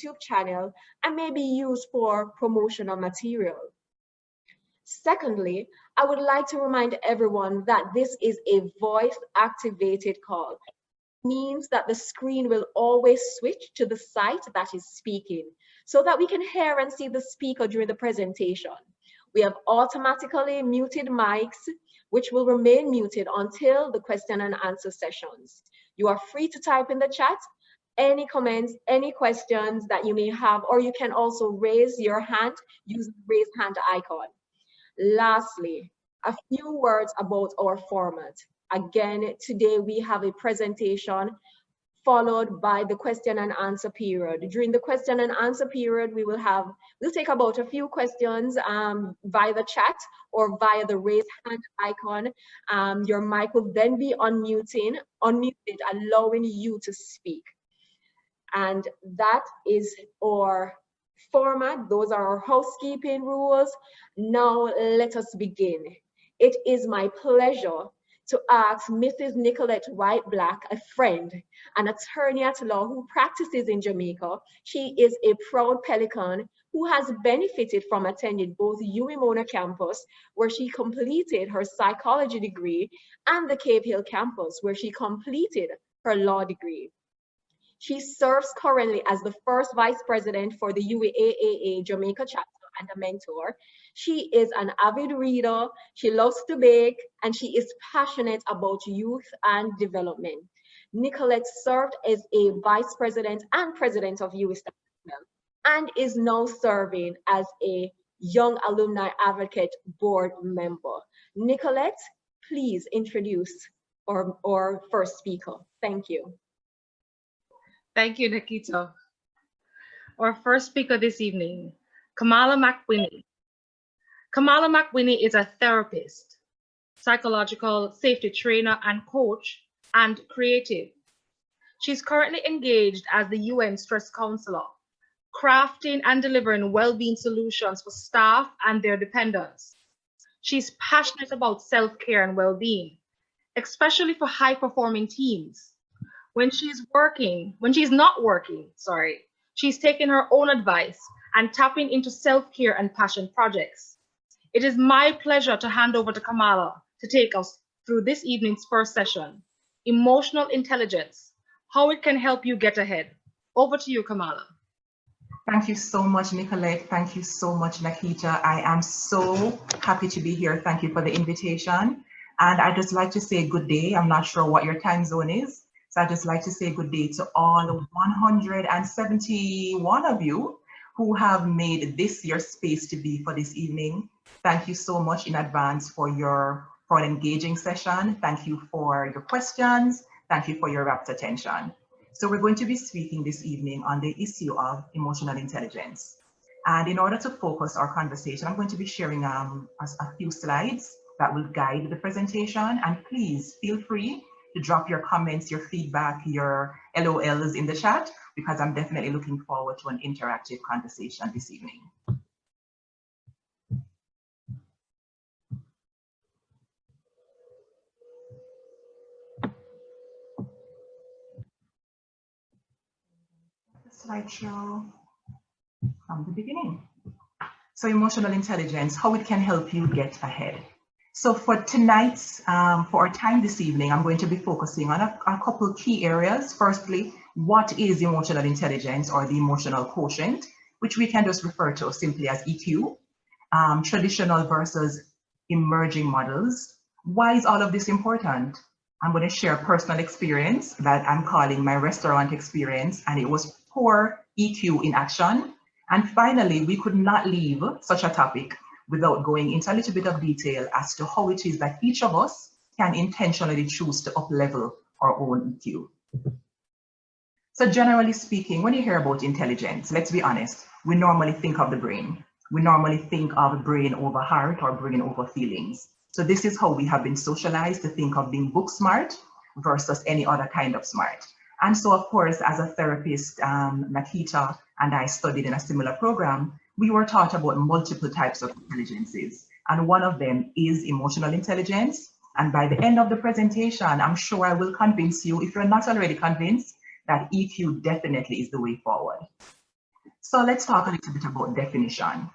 YouTube channel and may be used for promotional material. Secondly, I would like to remind everyone that this is a voice-activated call. It means that the screen will always switch to the site that is speaking so that we can hear and see the speaker during the presentation. We have automatically muted mics, which will remain muted until the question and answer sessions. You are free to type in the chat any comments, any questions that you may have, or you can also raise your hand using the raise hand icon. Lastly, a few words about our format. Again, today we have a presentation followed by the question and answer period. During the question and answer period, we'll take about a few questions via the chat or via the raise hand icon. Your mic will then be unmuted, allowing you to speak. And that is our format. Those are our housekeeping rules. Now let us begin. It is my pleasure to ask Mrs. Nicolette White-Black, a friend, an attorney at law who practices in Jamaica. She is a proud Pelican who has benefited from attending both UWI Mona campus, where she completed her psychology degree, and the Cave Hill campus, where she completed her law degree. She serves currently as the first vice president for the UWI Jamaica chapter and a mentor. She is an avid reader, she loves to bake, and she is passionate about youth and development. Nicolette served as a vice president and president of UWI and is now serving as a Young Alumni Advocate board member. Nicolette, please introduce our first speaker. Thank you. Thank you, Nikita. Our first speaker this evening, Kamala McWhinney. Kamala McWhinney is a therapist, psychological safety trainer and coach, and creative. She's currently engaged as the UN Stress Counselor, crafting and delivering well-being solutions for staff and their dependents. She's passionate about self-care and well-being, especially for high-performing teams. When she's not working, she's taking her own advice and tapping into self-care and passion projects. It is my pleasure to hand over to Kamala to take us through this evening's first session, Emotional Intelligence, how it can help you get ahead. Over to you, Kamala. Thank you so much, Nicolette. Thank you so much, Nikita. I am so happy to be here. Thank you for the invitation. And I'd just like to say good day. I'm not sure what your time zone is. So I'd just like to say good day to all 171 of you who have made this your space to be for this evening. Thank you so much in advance for an engaging session. Thank you for your questions. Thank you for your rapt attention. So we're going to be speaking this evening on the issue of emotional intelligence. And in order to focus our conversation, I'm going to be sharing a few slides that will guide the presentation. And please feel free to drop your comments, your feedback, your LOLs in the chat, because I'm definitely looking forward to an interactive conversation this evening. Slideshow from the beginning. So emotional intelligence, how it can help you get ahead. So for tonight's, for our time this evening, I'm going to be focusing on a couple key areas. Firstly, what is emotional intelligence or the emotional quotient, which we can just refer to simply as EQ, traditional versus emerging models. Why is all of this important? I'm going to share a personal experience that I'm calling my restaurant experience, and it was poor EQ in action. And finally, we could not leave such a topic without going into a little bit of detail as to how it is that each of us can intentionally choose to up-level our own EQ. So generally speaking, when you hear about intelligence, let's be honest, we normally think of the brain. We normally think of brain over heart or brain over feelings. So this is how we have been socialized to think of being book smart versus any other kind of smart. And so, of course, as a therapist, Nakita and I studied in a similar program, we were taught about multiple types of intelligences. And one of them is emotional intelligence. And by the end of the presentation, I'm sure I will convince you, if you're not already convinced, that EQ definitely is the way forward. So let's talk a little bit about definition.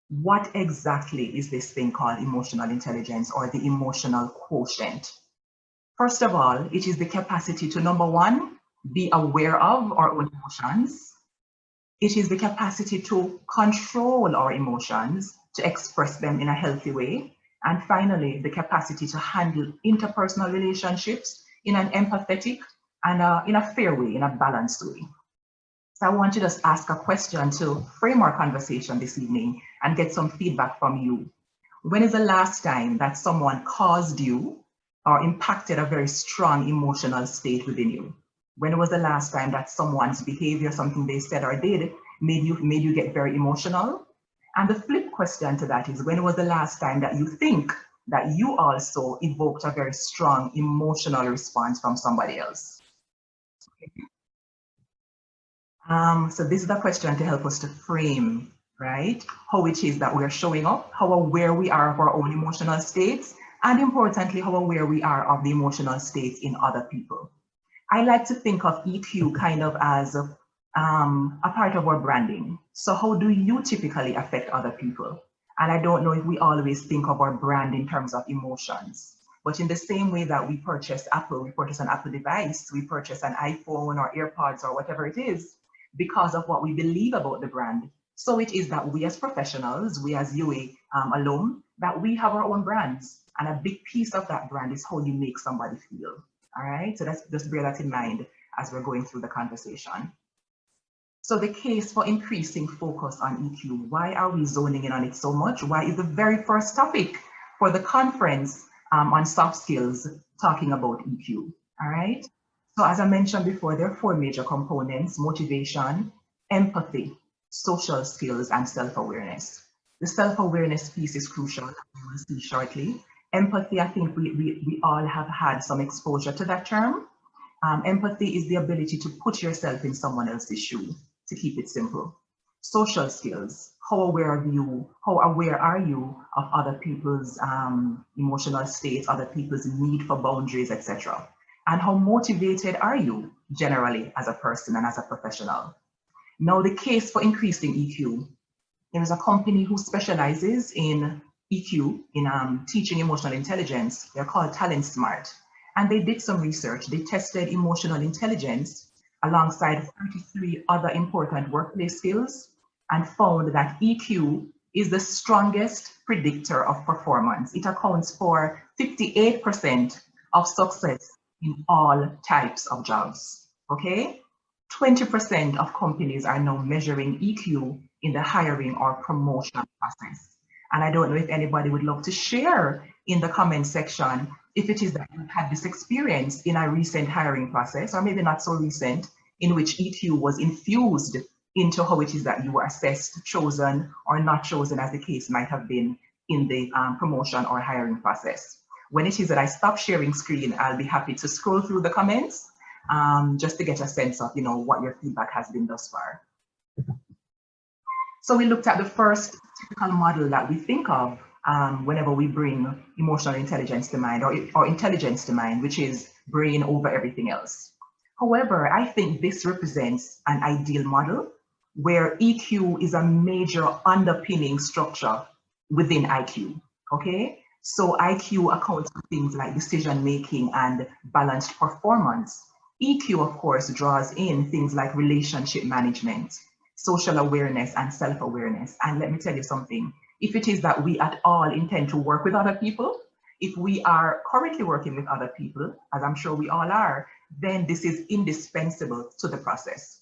What exactly is this thing called emotional intelligence or the emotional quotient? First of all, it is the capacity to, number one, be aware of our own emotions. It is the capacity to control our emotions, to express them in a healthy way. And finally, the capacity to handle interpersonal relationships in an empathetic and in a fair way, in a balanced way. So I want to just ask a question to frame our conversation this evening and get some feedback from you. When is the last time that someone caused you or impacted a very strong emotional state within you? When was the last time that someone's behavior, something they said or did, made you get very emotional? And the flip question to that is, when was the last time that you think that you also evoked a very strong emotional response from somebody else? So this is the question to help us to frame, right, how it is that we're showing up, how aware we are of our own emotional states, and importantly, how aware we are of the emotional states in other people. I like to think of EQ kind of as a part of our branding. So how do you typically affect other people? And I don't know if we always think of our brand in terms of emotions, but in the same way that we purchase Apple, we purchase an Apple device, we purchase an iPhone or AirPods or whatever it is, because of what we believe about the brand. So it is that we as professionals, we as UA alum, that we have our own brands. And a big piece of that brand is how you make somebody feel. All right, so let's just bear that in mind as we're going through the conversation. So the case for increasing focus on EQ, why are we zoning in on it so much? Why is the very first topic for the conference on soft skills talking about EQ? All right. So as I mentioned before, there are four major components: motivation, empathy, social skills, and self-awareness. The self-awareness piece is crucial, as we will see shortly. Empathy, I think we all have had some exposure to that term. Empathy is the ability to put yourself in someone else's shoe, to keep it simple. Social skills, how aware are you of other people's emotional states, other people's need for boundaries, etc. And how motivated are you generally as a person and as a professional? Now, the case for increasing EQ, there is a company who specializes in EQ, in teaching emotional intelligence. They're called Talent Smart. And they did some research. They tested emotional intelligence alongside 33 other important workplace skills and found that EQ is the strongest predictor of performance. It accounts for 58% of success in all types of jobs, okay? 20% of companies are now measuring EQ in the hiring or promotion process. And I don't know if anybody would love to share in the comment section if it is that you had this experience in a recent hiring process, or maybe not so recent, in which EQ was infused into how it is that you were assessed, chosen, or not chosen, as the case might have been in the promotion or hiring process. When it is that I stop sharing screen, I'll be happy to scroll through the comments just to get a sense of, what your feedback has been thus far. So we looked at the first typical model that we think of whenever we bring emotional intelligence to mind, or intelligence to mind, which is brain over everything else. However, I think this represents an ideal model where EQ is a major underpinning structure within IQ, okay? So IQ accounts for things like decision making and balanced performance. EQ, of course, draws in things like relationship management, social awareness, and self-awareness. And let me tell you something, if it is that we at all intend to work with other people, if we are currently working with other people, as I'm sure we all are, then this is indispensable to the process.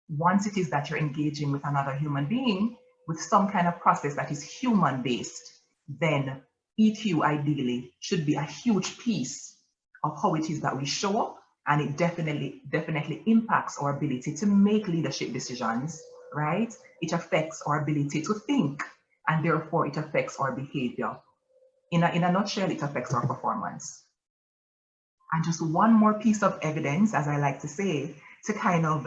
Once it is that you're engaging with another human being with some kind of process that is human-based, then EQ ideally should be a huge piece of how it is that we show up, and it definitely impacts our ability to make leadership decisions, right? It affects our ability to think, and therefore it affects our behavior. In a nutshell, it affects our performance. And just one more piece of evidence, as I like to say, to kind of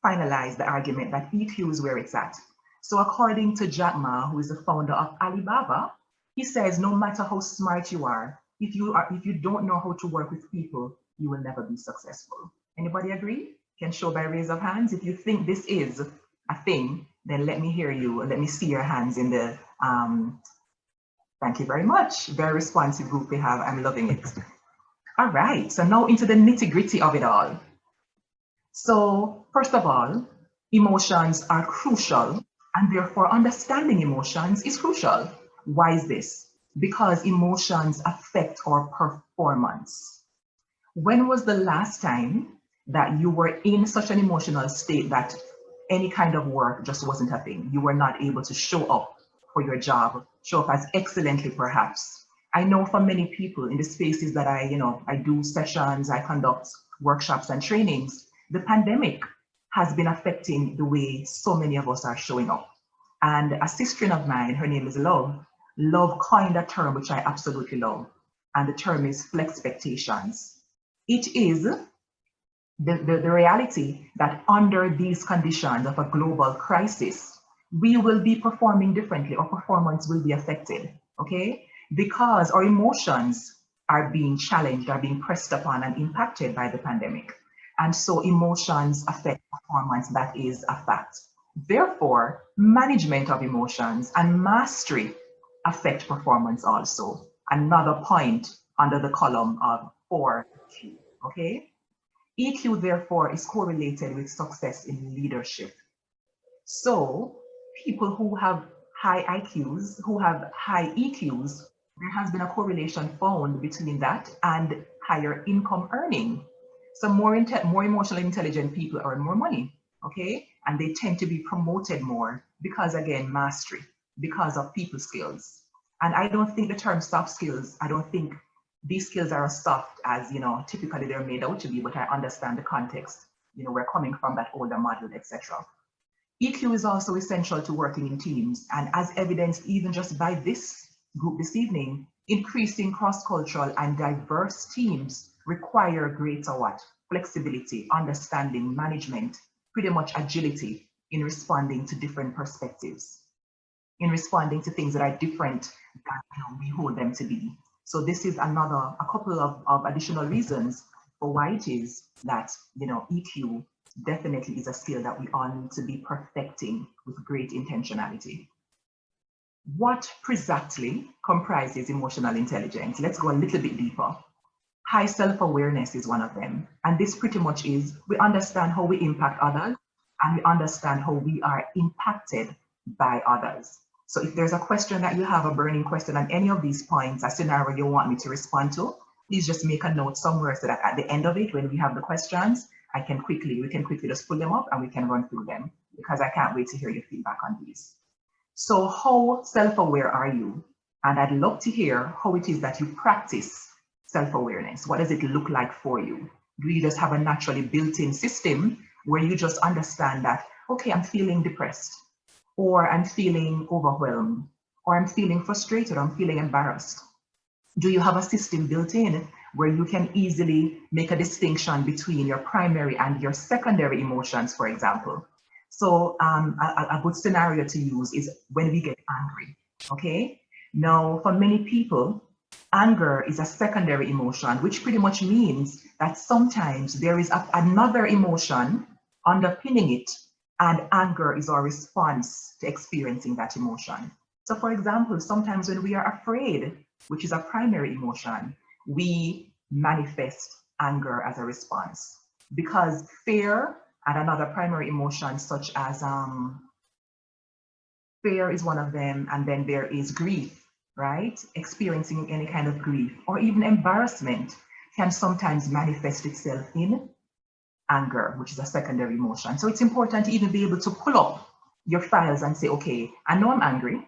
finalize the argument that EQ is where it's at. So according to Jack Ma, who is the founder of Alibaba, he says, no matter how smart you are, if you don't know how to work with people, you will never be successful. Anybody agree? Can show by raise of hands if you think this is a thing, then let me hear you. Let me see your hands in the, thank you very much. Very responsive group we have. I'm loving it. All right, so now into the nitty-gritty of it all. So first of all, emotions are crucial, and therefore understanding emotions is crucial. Why is this? Because emotions affect our performance. When was the last time that you were in such an emotional state that any kind of work just wasn't a thing? You were not able to show up for your job, show up as excellently perhaps. I know for many people in the spaces that I do sessions, I conduct workshops and trainings, the pandemic has been affecting the way so many of us are showing up. And a sister of mine, her name is Love. Love coined a term which I absolutely love, and the term is flexpectations. It is the reality that under these conditions of a global crisis, we will be performing differently, or performance will be affected, okay? Because our emotions are being challenged, are being pressed upon and impacted by the pandemic. And so emotions affect performance, that is a fact. Therefore, management of emotions and mastery affect performance also. Another point under the column of 4Q, okay? EQ, therefore, is correlated with success in leadership. So people who have high IQs, who have high EQs, there has been a correlation found between that and higher income earning. So more emotionally intelligent people earn more money, okay? And they tend to be promoted more because, again, mastery, because of people skills. And I don't think the term soft skills, I don't think these skills are as soft as, typically they're made out to be, but I understand the context. We're coming from that older model, etc. EQ is also essential to working in teams, and as evidenced even just by this group this evening, increasing cross-cultural and diverse teams require greater what? Flexibility, understanding, management, pretty much agility in responding to different perspectives, in responding to things that are different than we hold them to be. So this is a couple of additional reasons for why it is that EQ definitely is a skill that we all need to be perfecting with great intentionality. What precisely comprises emotional intelligence? Let's go a little bit deeper. High self-awareness is one of them. And this pretty much is, we understand how we impact others, and we understand how we are impacted by others. So if there's a question that you have, a burning question on any of these points, a scenario you want me to respond to, please just make a note somewhere so that at the end of it, when we have the questions, we can quickly just pull them up and we can run through them, because I can't wait to hear your feedback on these. So how self-aware are you? And I'd love to hear how it is that you practice self-awareness. What does it look like for you? Do you just have a naturally built-in system where you just understand that, okay, I'm feeling depressed, or I'm feeling overwhelmed, or I'm feeling frustrated, or I'm feeling embarrassed? Do you have a system built in where you can easily make a distinction between your primary and your secondary emotions, for example? So a good scenario to use is when we get angry, okay? Now, for many people, anger is a secondary emotion, which pretty much means that sometimes there is another emotion underpinning it, and anger is our response to experiencing that emotion. So for example, sometimes when we are afraid, which is a primary emotion, we manifest anger as a response, because fear and another primary emotion such as fear is one of them, and then there is grief, right? Experiencing any kind of grief or even embarrassment can sometimes manifest itself in anger, which is a secondary emotion. So it's important to even be able to pull up your files and say, okay, I know I'm angry,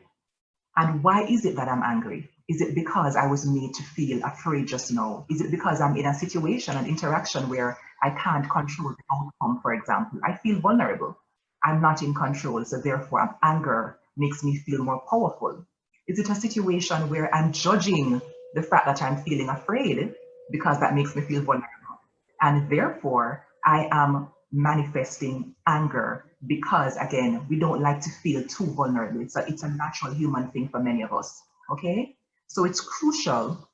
and why is it that I'm angry? Is it because I was made to feel afraid just now? Is it because I'm in a situation, an interaction where I can't control the outcome, for example? I feel vulnerable. I'm not in control, so therefore anger makes me feel more powerful. Is it a situation where I'm judging the fact that I'm feeling afraid because that makes me feel vulnerable? And therefore, I am manifesting anger because, again, we don't like to feel too vulnerable. It's a natural human thing for many of us, okay? So it's crucial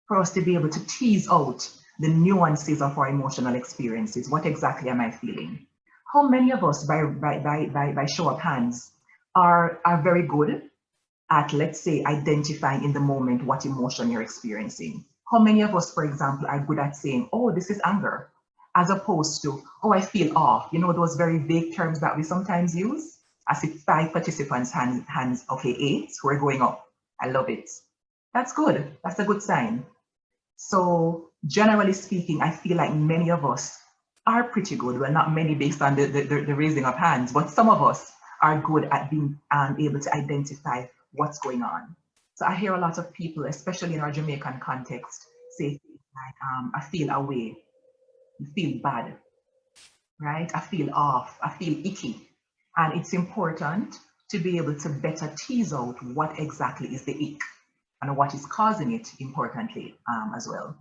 for us to be able to tease out the nuances of our emotional experiences. What exactly am I feeling? How many of us, by show of hands, are very good at, let's say, identifying in the moment what emotion you're experiencing? How many of us, for example, are good at saying, oh, this is anger, as opposed to, oh, I feel awe? You know, those very vague terms that we sometimes use, as if 5 participants hands, okay, 8, we're going up. I love it. That's good. That's a good sign. So generally speaking, I feel like many of us are pretty good. Well, not many based on the raising of hands, but some of us are good at being able to identify what's going on. So I hear a lot of people, especially in our Jamaican context, say things like, I feel away, I feel bad, right? I feel off, I feel icky. And it's important to be able to better tease out what exactly is the ick and what is causing it, importantly, as well.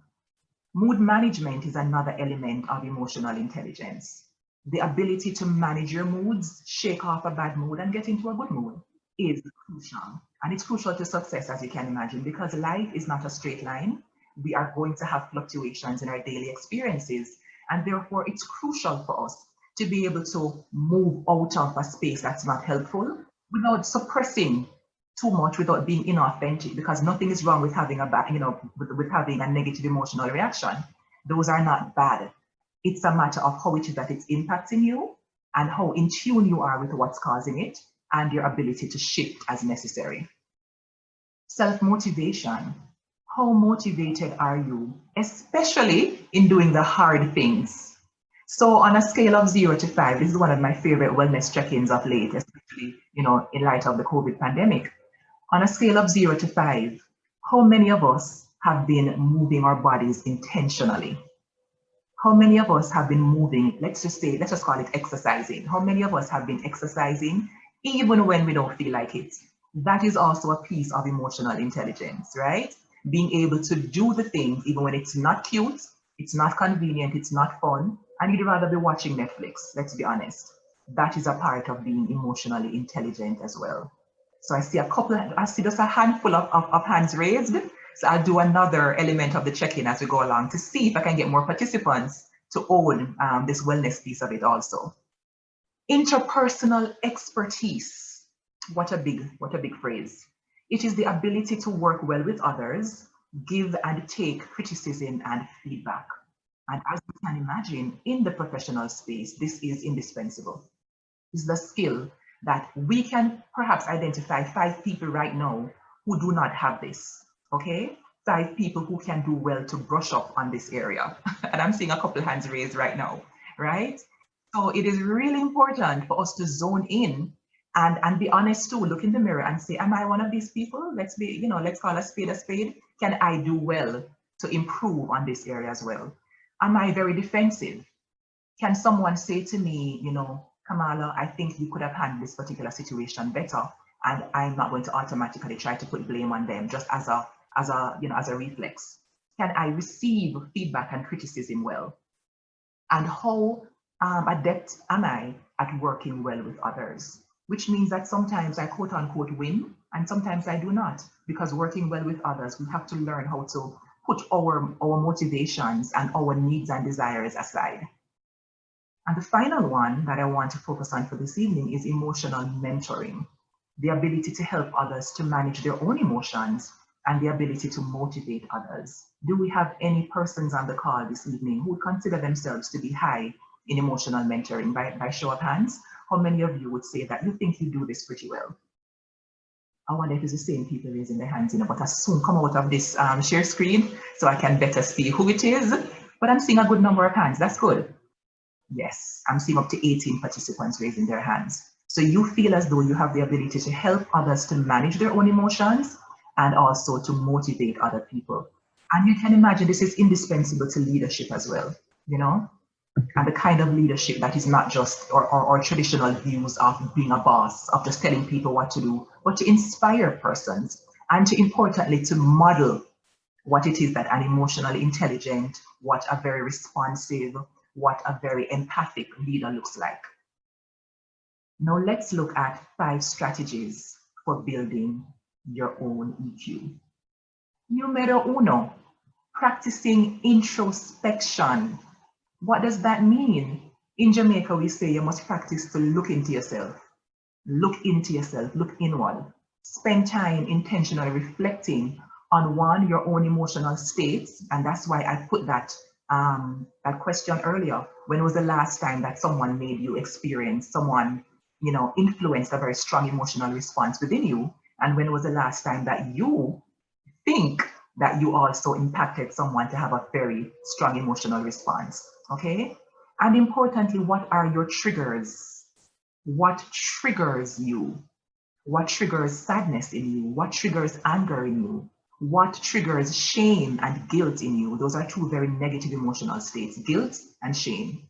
Mood management is another element of emotional intelligence. The ability to manage your moods, shake off a bad mood and get into a good mood is crucial. And it's crucial to success, as you can imagine, because life is not a straight line. We are going to have fluctuations in our daily experiences. And therefore, it's crucial for us to be able to move out of a space that's not helpful without suppressing too much, without being inauthentic, because nothing is wrong with having a bad, with having a negative emotional reaction. Those are not bad. It's a matter of how it is that it's impacting you and how in tune you are with what's causing it and your ability to shift as necessary. Self-motivation. How motivated are you, especially in doing the hard things? So on a scale of 0 to 5, this is one of my favorite wellness check-ins of late, especially, in light of the COVID pandemic. On a scale of 0 to 5, how many of us have been moving our bodies intentionally? How many of us have been moving, let's just call it exercising. How many of us have been exercising even when we don't feel like it? That is also a piece of emotional intelligence, right? Being able to do the things even when it's not cute, it's not convenient, it's not fun, and you'd rather be watching Netflix, let's be honest. That is a part of being emotionally intelligent as well. So I see just a handful of hands raised. So I'll do another element of the check-in as we go along to see if I can get more participants to own this wellness piece of it also. Interpersonal expertise. What a big phrase. It is the ability to work well with others, give and take criticism and feedback. And as you can imagine, in the professional space, this is indispensable. It's the skill that we can perhaps identify 5 people right now who do not have this, okay? 5 people who can do well to brush up on this area. And I'm seeing a couple hands raised right now, right? So it is really important for us to zone in and be honest too, look in the mirror and say, am I one of these people? Let's call a spade a spade. Can I do well to improve on this area as well? Am I very defensive? Can someone say to me, Kamala, I think you could have handled this particular situation better, and I'm not going to automatically try to put blame on them just as a reflex. Can I receive feedback and criticism well? And how adept am I at working well with others? Which means that sometimes I quote unquote win, and sometimes I do not, because working well with others, we have to learn how to put our motivations and our needs and desires aside. And the final one that I want to focus on for this evening is emotional mentoring, the ability to help others to manage their own emotions and the ability to motivate others. Do we have any persons on the call this evening who consider themselves to be high in emotional mentoring? By show of hands, how many of you would say that you think you do this pretty well? I wonder if it's the same people raising their hands, but I'll soon come out of this share screen so I can better see who it is. But I'm seeing a good number of hands. That's good. Yes, I'm seeing up to 18 participants raising their hands. So you feel as though you have the ability to help others to manage their own emotions and also to motivate other people. And you can imagine this is indispensable to leadership as well, and the kind of leadership that is not just or traditional views of being a boss, of just telling people what to do, but to inspire persons and to importantly to model what it is that an emotionally intelligent, what a very responsive, what a very empathic leader looks like. Now let's look at 5 strategies for building your own EQ. Numero uno, practicing introspection. What does that mean? In Jamaica, we say you must practice to look into yourself. Look into yourself, look inward. Spend time intentionally reflecting on one, your own emotional states. And that's why I put that, that question earlier. When was the last time that someone made you experience, someone, influenced a very strong emotional response within you? And when was the last time that you think that you also impacted someone to have a very strong emotional response? Okay. And importantly, what are your triggers? What triggers you? What triggers sadness in you? What triggers anger in you? What triggers shame and guilt in you? Those are two very negative emotional states, guilt and shame.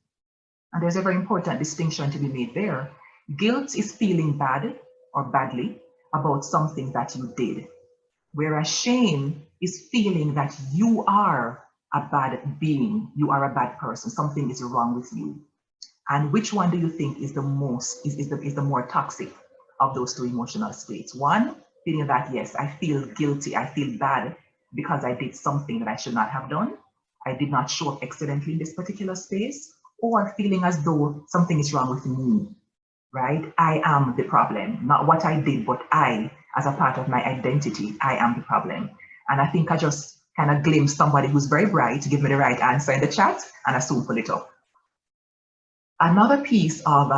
And there's a very important distinction to be made there. Guilt is feeling bad or badly about something that you did, whereas shame is feeling that you are a bad being, you are a bad person, something is wrong with you. And which one do you think is the more toxic of those two emotional states? One, feeling that, yes, I feel guilty, I feel bad because I did something that I should not have done. I did not show up excellently in this particular space, or feeling as though something is wrong with me, right? I am the problem, not what I did, but I, as a part of my identity, I am the problem. And I think I just kind of glimpsed somebody who's very bright to give me the right answer in the chat, and I soon pull it up. Another piece of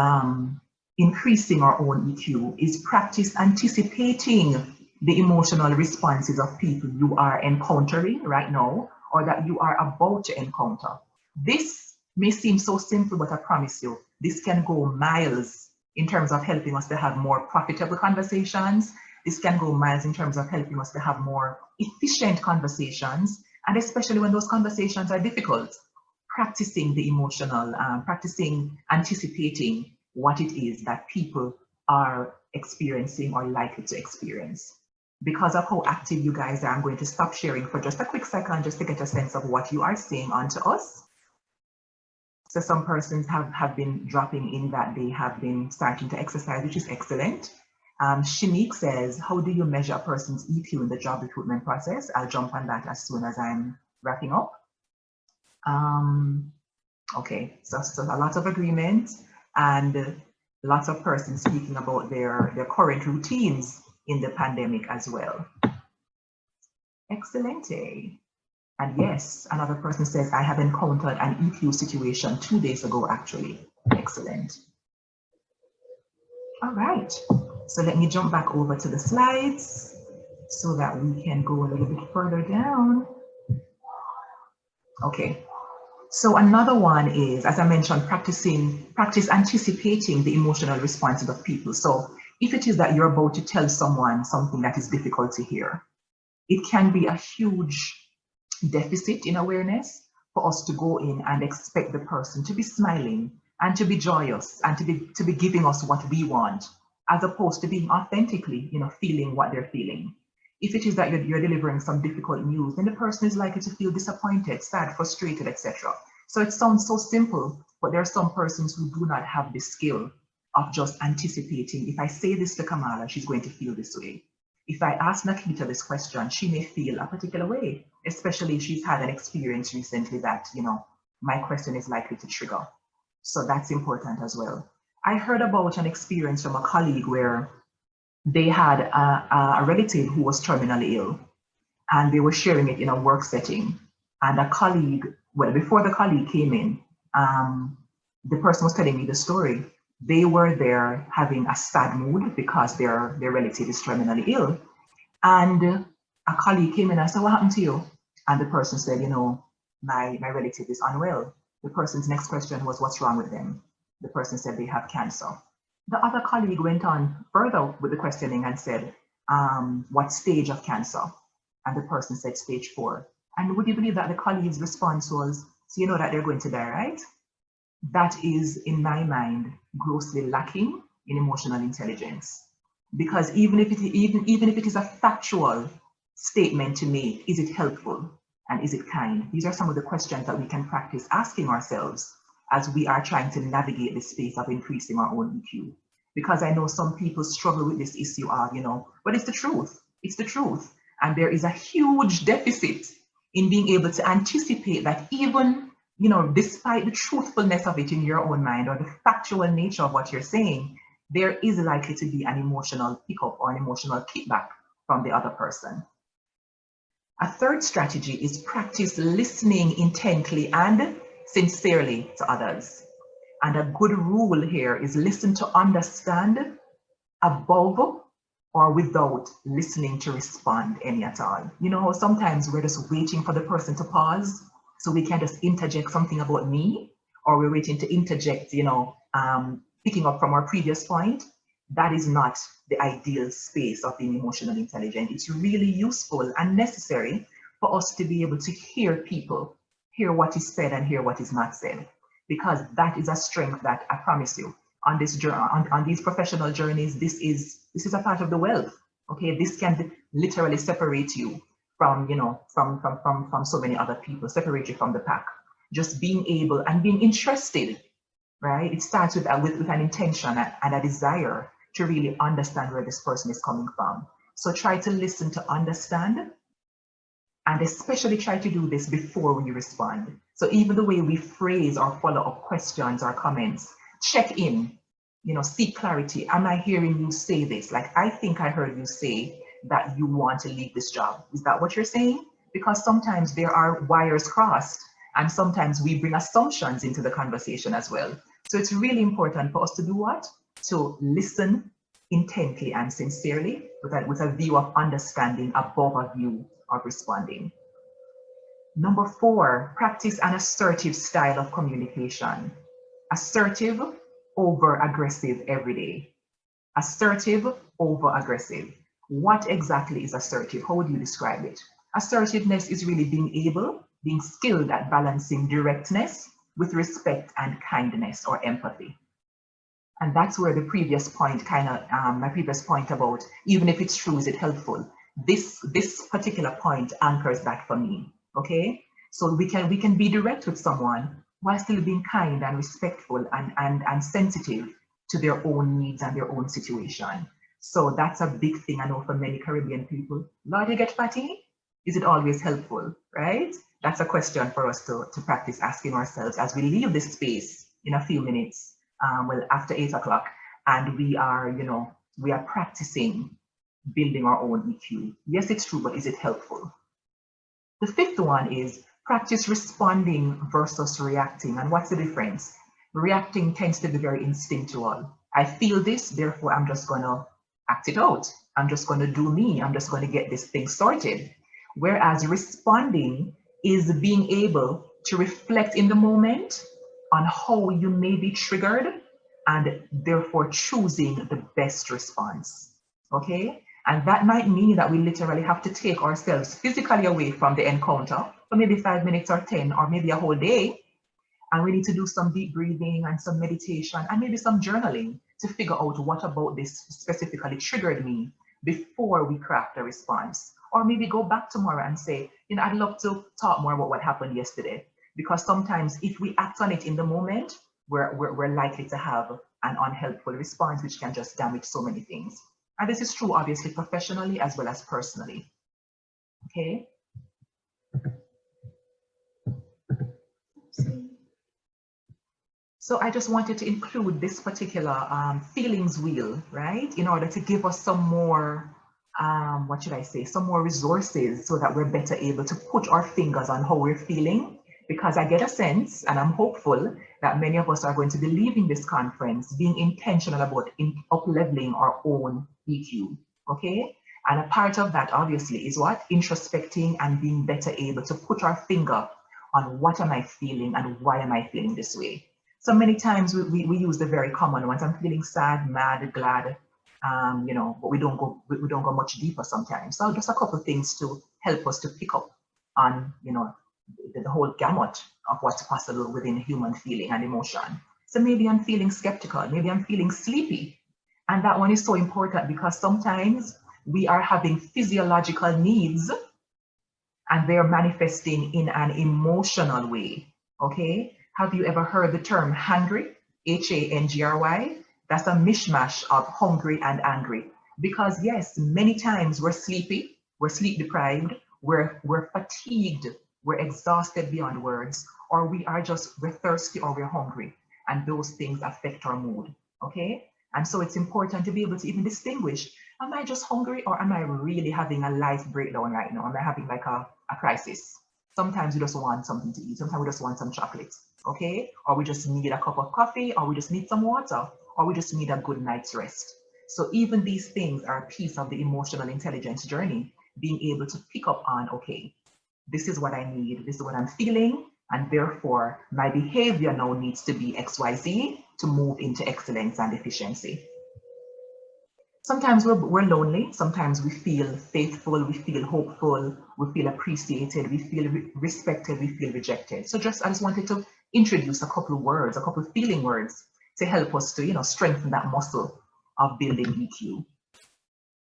increasing our own EQ is practice anticipating the emotional responses of people you are encountering right now, or that you are about to encounter. This may seem so simple, but I promise you, this can go miles in terms of helping us to have more profitable conversations. This can go miles in terms of helping us to have more efficient conversations, and especially when those conversations are difficult. Practicing the emotional, practicing anticipating what it is that people are experiencing or likely to experience. Because of how active you guys are, I'm going to stop sharing for just a quick second, just to get a sense of what you are saying onto us. So some persons have been dropping in that they have been starting to exercise, which is excellent. Shanique says, how do you measure a person's EQ in the job recruitment process? I'll jump on that as soon as I'm wrapping up. Okay, so a lot of agreement and lots of persons speaking about their current routines in the pandemic as well. Excelente. And yes, another person says, I have encountered an EQ situation 2 days ago, actually. Excellent. All right, so let me jump back over to the slides so that we can go a little bit further down. Okay. So another one is, as I mentioned, practice anticipating the emotional responses of people. So if it is that you're about to tell someone something that is difficult to hear, it can be a huge deficit in awareness for us to go in and expect the person to be smiling and to be joyous and to be giving us what we want, as opposed to being authentically, feeling what they're feeling. If it is that you're delivering some difficult news, then the person is likely to feel disappointed, sad, frustrated, etc. So it sounds so simple, but there are some persons who do not have the skill of just anticipating. If I say this to Kamala, she's going to feel this way. If I ask Nakita this question, she may feel a particular way, especially if she's had an experience recently that, my question is likely to trigger. So that's important as well. I heard about an experience from a colleague where they had a relative who was terminally ill, and they were sharing it in a work setting. And a colleague, well, before the colleague came in, the person was telling me the story. They were there having a sad mood because their relative is terminally ill. And a colleague came in and said, what happened to you? And the person said, my relative is unwell. The person's next question was, what's wrong with them? The person said they have cancer. The other colleague went on further with the questioning and said, what stage of cancer? And the person said stage 4. And would you believe that the colleague's response was, so you know that they're going to die, right? That is, in my mind, grossly lacking in emotional intelligence. Because even if it is a factual statement to make, is it helpful and is it kind? These are some of the questions that we can practice asking ourselves as we are trying to navigate the space of increasing our own EQ. Because I know some people struggle with this issue of, but it's the truth. It's the truth. And there is a huge deficit in being able to anticipate that even you know, despite the truthfulness of it in your own mind or the factual nature of what you're saying, there is likely to be an emotional pickup or an emotional kickback from the other person. A third strategy is practice listening intently and sincerely to others. And a good rule here is listen to understand above or without listening to respond any at all. You know, sometimes we're just waiting for the person to pause so we can just interject something about me, or we're waiting to interject, you know, picking up from our previous point. That is not the ideal space of being emotionally intelligent. It's really useful and necessary for us to be able to hear people, hear what is said and hear what is not said, because that is a strength that I promise you on this journey, on these professional journeys, this is a part of the wealth. Okay, this can literally separate you from, you know, from so many other people, separate you from the pack. Just being able and being interested, right? It starts with an intention and a desire to really understand where this person is coming from. So try to listen to understand, and especially try to do this before we respond. So even the way we phrase or follow up questions or comments, check in, you know, seek clarity. Am I hearing you say this? Like, I think I heard you say that you want to leave this job. Is that what you're saying? Because sometimes there are wires crossed, and sometimes we bring assumptions into the conversation as well. So it's really important for us to do what? To listen intently and sincerely with a view of understanding above a view of responding. Number 4, practice an assertive style of communication. Assertive over aggressive every day. Assertive over aggressive. What exactly is assertive? How would you describe it? Assertiveness is really being skilled at balancing directness with respect and kindness or empathy. And that's where the previous point my previous point about, even if it's true, is it helpful? This particular point anchors that for me, okay? So we can be direct with someone while still being kind and respectful and sensitive to their own needs and their own situation. So that's a big thing I know for many Caribbean people. Lord, you get fatty? Is it always helpful, right? That's a question for us to practice asking ourselves as we leave this space in a few minutes, well, after 8 o'clock, and we are practicing building our own EQ. Yes, it's true, but is it helpful? The 5th one is practice responding versus reacting. And what's the difference? Reacting tends to be very instinctual. I feel this, therefore I'm just gonna act it out. I'm just gonna do me. I'm just gonna get this thing sorted. Whereas responding is being able to reflect in the moment on how you may be triggered and therefore choosing the best response, okay? And that might mean that we literally have to take ourselves physically away from the encounter for maybe 5 minutes or 10 or maybe a whole day. And we need to do some deep breathing and some meditation and maybe some journaling to figure out what about this specifically triggered me before we craft a response. Or maybe go back tomorrow and say, you know, I'd love to talk more about what happened yesterday. Because sometimes if we act on it in the moment, we're likely to have an unhelpful response, which can just damage so many things. And this is true, obviously, professionally as well as personally. Okay. So I just wanted to include this particular feelings wheel, right, in order to give us some more, what should I say, some more resources so that we're better able to put our fingers on how we're feeling. Because I get a sense, and I'm hopeful, that many of us are going to be leaving this conference being intentional about up-leveling our own EQ, okay? And a part of that, obviously, is what? Introspecting and being better able to put our finger on what am I feeling and why am I feeling this way. So many times we use the very common ones. I'm feeling sad, mad, glad, you know, but we don't go much deeper sometimes. So just a couple of things to help us to pick up on, you know, the whole gamut of what's possible within human feeling and emotion. So maybe I'm feeling skeptical, maybe I'm feeling sleepy. And that one is so important because sometimes we are having physiological needs and they're manifesting in an emotional way, okay? Have you ever heard the term hangry, H-A-N-G-R-Y? That's a mishmash of hungry and angry. Because yes, many times we're sleepy, we're sleep deprived, we're fatigued, we're exhausted beyond words, or we're thirsty or we're hungry. And those things affect our mood, okay? And so it's important to be able to even distinguish, am I just hungry or am I really having a life breakdown right now? Am I having like a crisis? Sometimes we just want something to eat. Sometimes we just want some chocolate, okay? Or we just need a cup of coffee, or we just need some water, or we just need a good night's rest. So even these things are a piece of the emotional intelligence journey, being able to pick up on, okay, this is what I need, this is what I'm feeling, and therefore my behavior now needs to be XYZ to move into excellence and efficiency. Sometimes we're lonely, sometimes we feel faithful, we feel hopeful, we feel appreciated, we feel respected, we feel rejected. So I just wanted to introduce a couple of words, a couple of feeling words to help us to, strengthen that muscle of building EQ.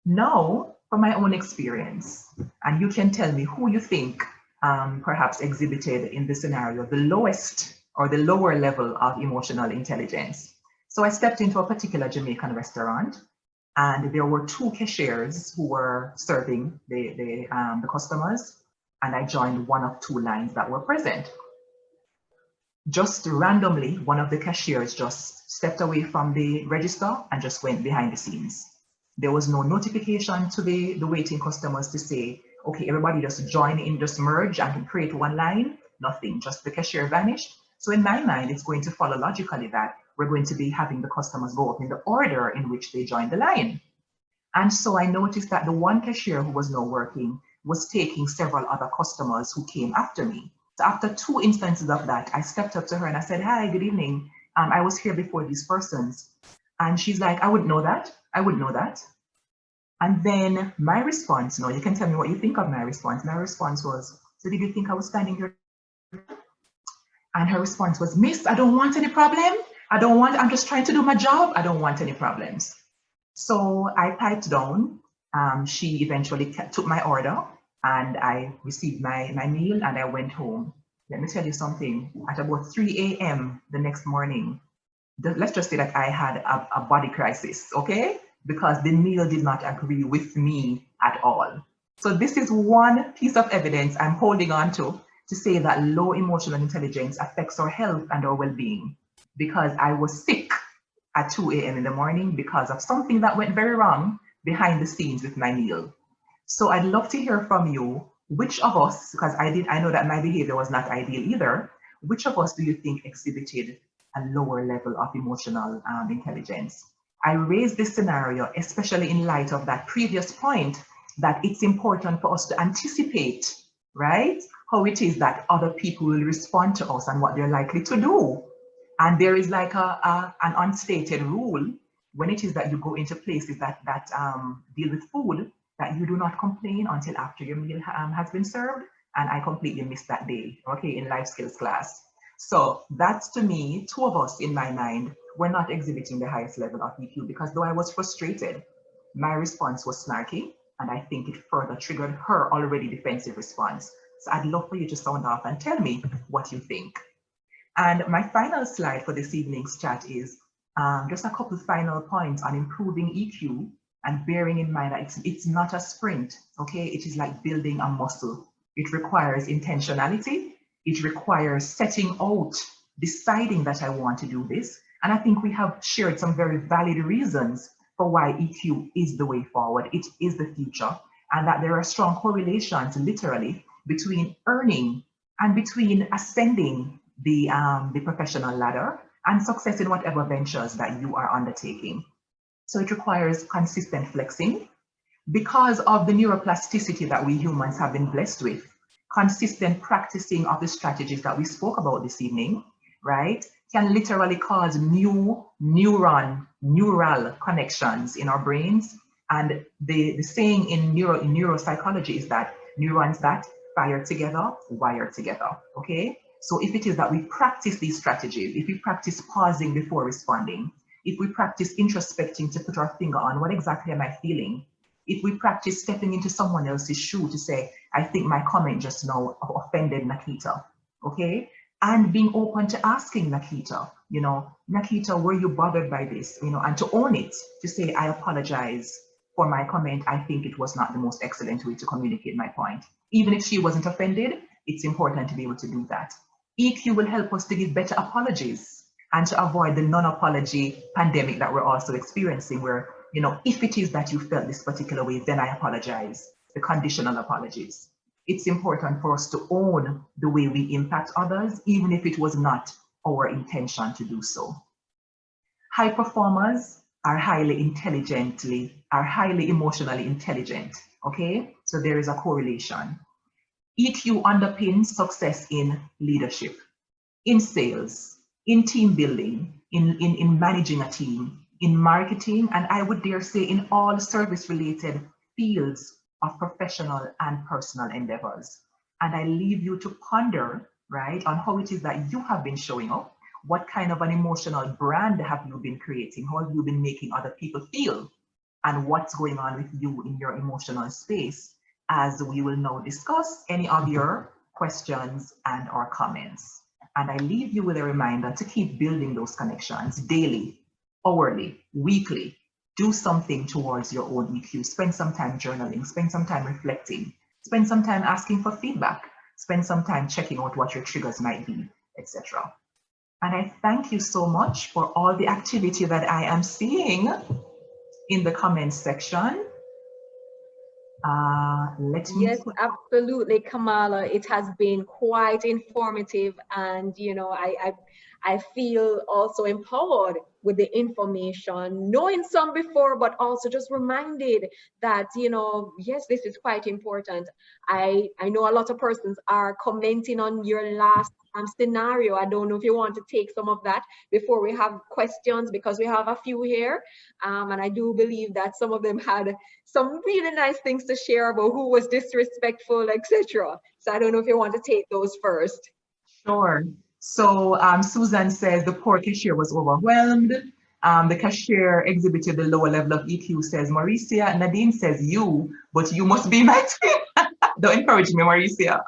Now, from my own experience, and you can tell me who you think perhaps exhibited in this scenario the lowest or the lower level of emotional intelligence. So I stepped into a particular Jamaican restaurant, and there were two cashiers who were serving the customers, and I joined one of two lines that were present. Just randomly, one of the cashiers just stepped away from the register and just went behind the scenes. There was no notification to the waiting customers to say, okay, everybody just join in, just merge and create one line. Nothing, just the cashier vanished. So in my mind, it's going to follow logically that we're going to be having the customers go up in the order in which they joined the line. And so I noticed that the one cashier who was now working was taking several other customers who came after me. So after two instances of that, I stepped up to her and I said, hi, good evening. I was here before these persons. And she's like, I wouldn't know that. I wouldn't know that. And then my response, you can tell me what you think of my response. My response was, so did you think I was standing here? And her response was, Miss, I don't want any problem. I'm just trying to do my job. I don't want any problems. So I piped down. She eventually took my order and I received my meal and I went home. Let me tell you something. At about 3 a.m. the next morning, let's just say that I had a body crisis, okay? Because the meal did not agree with me at all. So this is one piece of evidence I'm holding on to say that low emotional intelligence affects our health and our well-being, because I was sick at 2 a.m. in the morning because of something that went very wrong behind the scenes with my meal. So I'd love to hear from you, which of us, because I know that my behavior was not ideal either, which of us do you think exhibited a lower level of emotional intelligence? I raise this scenario, especially in light of that previous point, that it's important for us to anticipate, right, how it is that other people will respond to us and what they're likely to do. And there is like an unstated rule when it is that you go into places that deal with food, that you do not complain until after your meal has been served. And I completely missed that day, okay, in life skills class. So that's, to me, two of us in my mind were not exhibiting the highest level of EQ, because though I was frustrated, my response was snarky, and I think it further triggered her already defensive response. So I'd love for you to sound off and tell me what you think. And my final slide for this evening's chat is just a couple final points on improving EQ, and bearing in mind that it's not a sprint, okay? It is like building a muscle. It requires intentionality. It requires setting out, deciding that I want to do this. And I think we have shared some very valid reasons for why EQ is the way forward. It is the future, and that there are strong correlations, literally, between earning and between ascending the professional ladder and success in whatever ventures that you are undertaking. So it requires consistent flexing. Because of the neuroplasticity that we humans have been blessed with, consistent practicing of the strategies that we spoke about this evening, right, can literally cause new neural connections in our brains. And the saying in neuropsychology is that neurons that fire together, wire together, okay? So if it is that we practice these strategies, if we practice pausing before responding, if we practice introspecting to put our finger on what exactly am I feeling, if we practice stepping into someone else's shoe to say, I think my comment just now offended Nakita, okay? And being open to asking Nakita, Nakita, were you bothered by this? And to own it, to say, I apologize for my comment. I think it was not the most excellent way to communicate my point. Even if she wasn't offended, It's important to be able to do that. EQ will help us to give better apologies and to avoid the non-apology pandemic that we're also experiencing, where, you know, if it is that you felt this particular way, then I apologize, the conditional apologies. It's important for us to own the way we impact others, even if it was not our intention to do so. High performers are highly emotionally intelligent, okay? So there is a correlation. EQ underpins success in leadership, in sales, in team building, in managing a team, in marketing, and I would dare say in all service-related fields of professional and personal endeavors. And I leave you to ponder, right, on how it is that you have been showing up. What kind of an emotional brand have you been creating? How have you been making other people feel? And what's going on with you in your emotional space, as we will now discuss any of your questions and or comments. And I leave you with a reminder to keep building those connections daily, hourly, weekly. Do something towards your own EQ. Spend some time journaling, spend some time reflecting, spend some time asking for feedback, spend some time checking out what your triggers might be, etc. And I thank you so much for all the activity that I am seeing in the comments section. Yes, absolutely, Kamala. It has been quite informative, and you know, I feel also empowered with the information, knowing some before, but also just reminded that, you know, yes, this is quite important. I know a lot of persons are commenting on your last scenario. I don't know if you want to take some of that before we have questions, because we have a few here, and I do believe that some of them had some really nice things to share about who was disrespectful, etc. So I don't know if you want to take those first. Sure. So Susan says the poor cashier was overwhelmed. The cashier exhibited the lower level of EQ, says Mauricia. Nadine says you, but you must be my twin. Don't encourage me, Mauricia.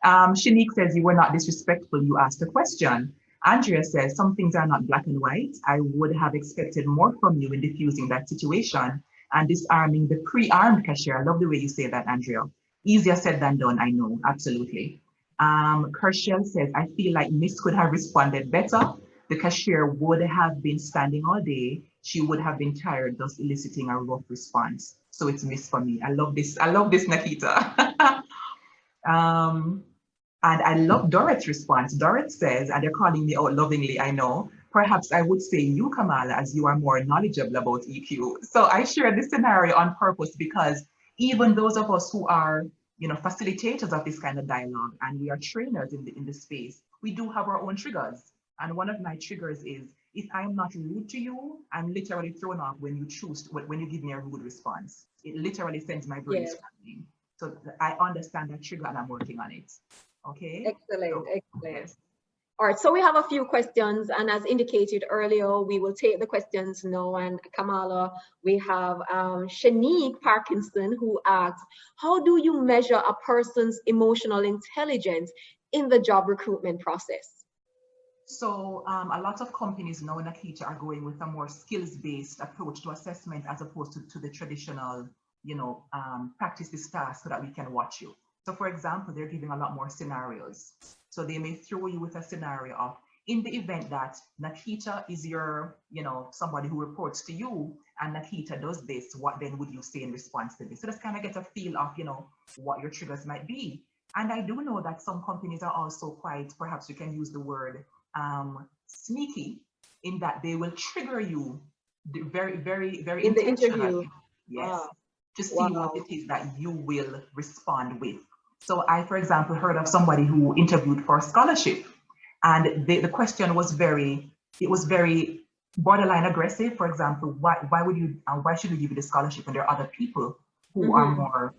Shanique says you were not disrespectful, you asked a question. Andrea says some things are not black and white. I would have expected more from you in diffusing that situation and disarming the pre-armed cashier. I love the way you say that, Andrea. Easier said than done, I know, absolutely. Kershel says, I feel like Miss could have responded better. The cashier would have been standing all day. She would have been tired, thus eliciting a rough response. So it's Miss for me. I love this, Nakita. And I love Dorot's response. Dorot says, and they're calling me out lovingly, I know, perhaps I would say you, Kamala, as you are more knowledgeable about EQ. So I share this scenario on purpose because even those of us who are, you know, facilitators of this kind of dialogue, and we are trainers in the space, we do have our own triggers. And one of my triggers is, if I'm not rude to you, I'm literally thrown off when you when you give me a rude response. It literally sends my brain scrambling. So I understand that trigger and I'm working on it. Okay. Excellent, so, excellent. Yes. All right, so we have a few questions, and as indicated earlier, we will take the questions now. And Kamala, we have Shanique Parkinson, who asks, how do you measure a person's emotional intelligence in the job recruitment process? So a lot of companies now, Nakita, are going with a more skills-based approach to assessment as opposed to the traditional, you know, practice this task so that we can watch you. So for example, they're giving a lot more scenarios. So they may throw you with a scenario of, in the event that Nakita is your, you know, somebody who reports to you and Nakita does this, what then would you say in response to this? So just kind of get a feel of, you know, what your triggers might be. And I do know that some companies are also quite, perhaps you can use the word sneaky, in that they will trigger you very, very, very in the intentionally. interview. Yes. Wow. To see what it is that you will respond with. So I, for example, heard of somebody who interviewed for a scholarship, and the question was very borderline aggressive. For example, why should we give you the scholarship when there are other people who are more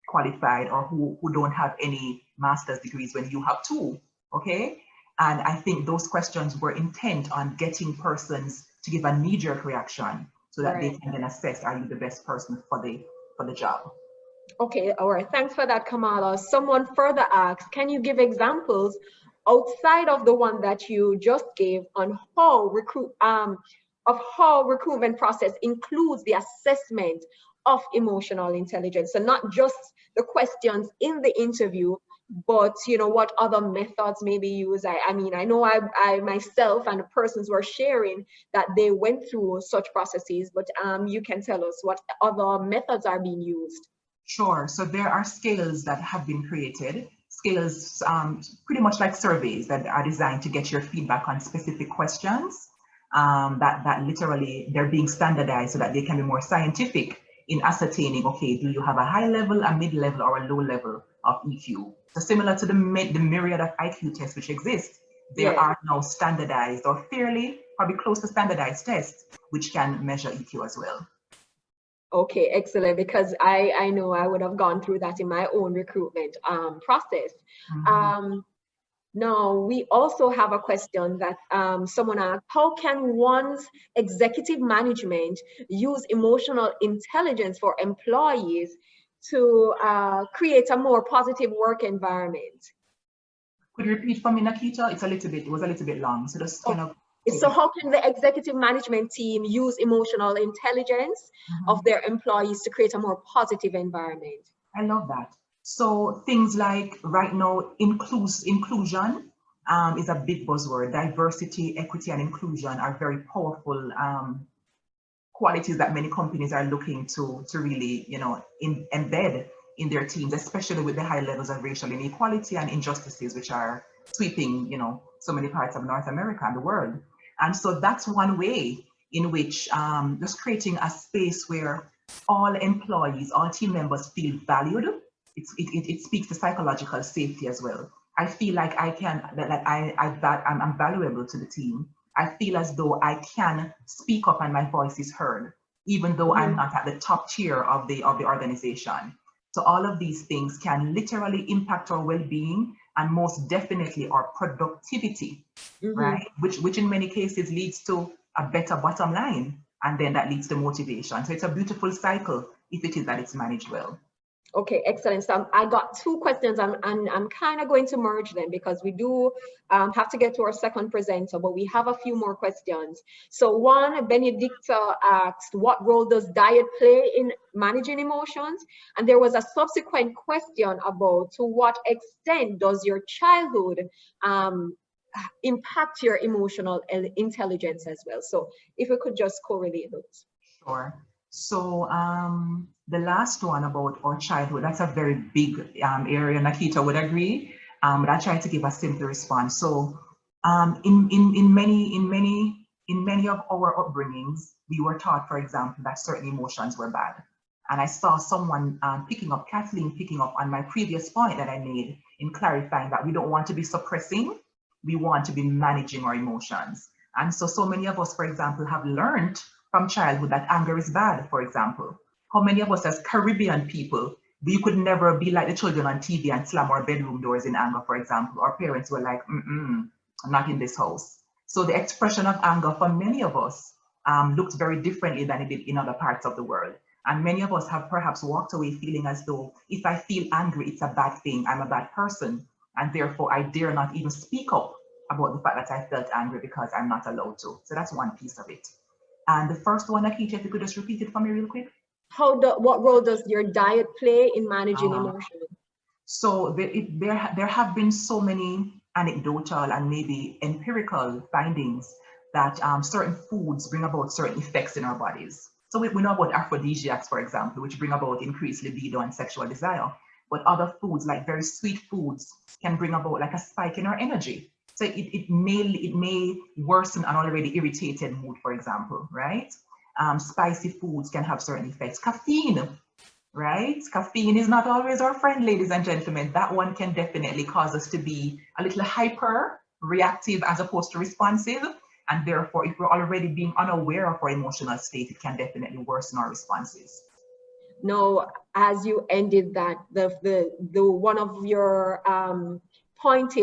qualified or who don't have any master's degrees when you have two, okay? And I think those questions were intent on getting persons to give a knee-jerk reaction so that they can then assess, are you the best person for the job? Okay, all right. Thanks for that, Kamala. Someone further asks, can you give examples outside of the one that you just gave on how recruitment process includes the assessment of emotional intelligence? So not just the questions in the interview, but you know, what other methods may be used? I mean, I know I myself and the persons who are sharing that they went through such processes, but you can tell us what other methods are being used. Sure. So there are scales that have been created. Scales, pretty much like surveys that are designed to get your feedback on specific questions. That literally they're being standardized so that they can be more scientific in ascertaining, okay, do you have a high level, a mid level, or a low level of EQ? So similar to the myriad of IQ tests which exist, there Yes. are now standardized or fairly, probably close to standardized tests which can measure EQ as well. Okay, excellent, because I know I would have gone through that in my own recruitment process. Now, we also have a question that someone asked: how can one's executive management use emotional intelligence for employees to create a more positive work environment? Could you repeat for me, Nakita? It was a little bit long, so just kind of. So how can the executive management team use emotional intelligence of their employees to create a more positive environment? I love that. So things like right now, inclusion is a big buzzword. Diversity, equity, and inclusion are very powerful qualities that many companies are looking to really, you know, embed in their teams, especially with the high levels of racial inequality and injustices which are sweeping, you know, so many parts of North America and the world. And so that's one way in which just creating a space where all employees, all team members feel valued. It speaks to psychological safety as well. I feel like I'm valuable to the team. I feel as though I can speak up and my voice is heard, even though I'm not at the top tier of the organization. So all of these things can literally impact our well-being and most definitely our productivity, right? Which in many cases leads to a better bottom line, and then that leads to motivation. So it's a beautiful cycle if it is that it's managed well. Okay, excellent. So I got two questions, and I'm kind of going to merge them because we do have to get to our second presenter, but we have a few more questions. So one, Benedicta asked, what role does diet play in managing emotions? And there was a subsequent question about, to what extent does your childhood impact your emotional intelligence as well? So if we could just correlate those. Sure. So the last one about our childhood, that's a very big area. Nakita would agree, but I try to give a simple response. So in many of our upbringings, we were taught, for example, that certain emotions were bad. And I saw someone Kathleen picking up on my previous point that I made in clarifying that we don't want to be suppressing, we want to be managing our emotions. And so many of us, for example, have learned from childhood that anger is bad, for example. How many of us as Caribbean people, we could never be like the children on TV and slam our bedroom doors in anger, for example. Our parents were like, not in this house. So the expression of anger for many of us looked very differently than it did in other parts of the world. And many of us have perhaps walked away feeling as though if I feel angry, it's a bad thing, I'm a bad person. And therefore I dare not even speak up about the fact that I felt angry because I'm not allowed to. So that's one piece of it. And the first one, Akita, if you could just repeat it for me real quick. What role does your diet play in managing emotions? So there have been so many anecdotal and maybe empirical findings that certain foods bring about certain effects in our bodies. So we know about aphrodisiacs, for example, which bring about increased libido and sexual desire. But other foods, like very sweet foods, can bring about like a spike in our energy. So it may worsen an already irritated mood, for example, right? Spicy foods can have certain effects. Caffeine, right? Caffeine is not always our friend, ladies and gentlemen. That one can definitely cause us to be a little hyper reactive as opposed to responsive. And therefore, if we're already being unaware of our emotional state, it can definitely worsen our responses. No, as you ended that, the one of your points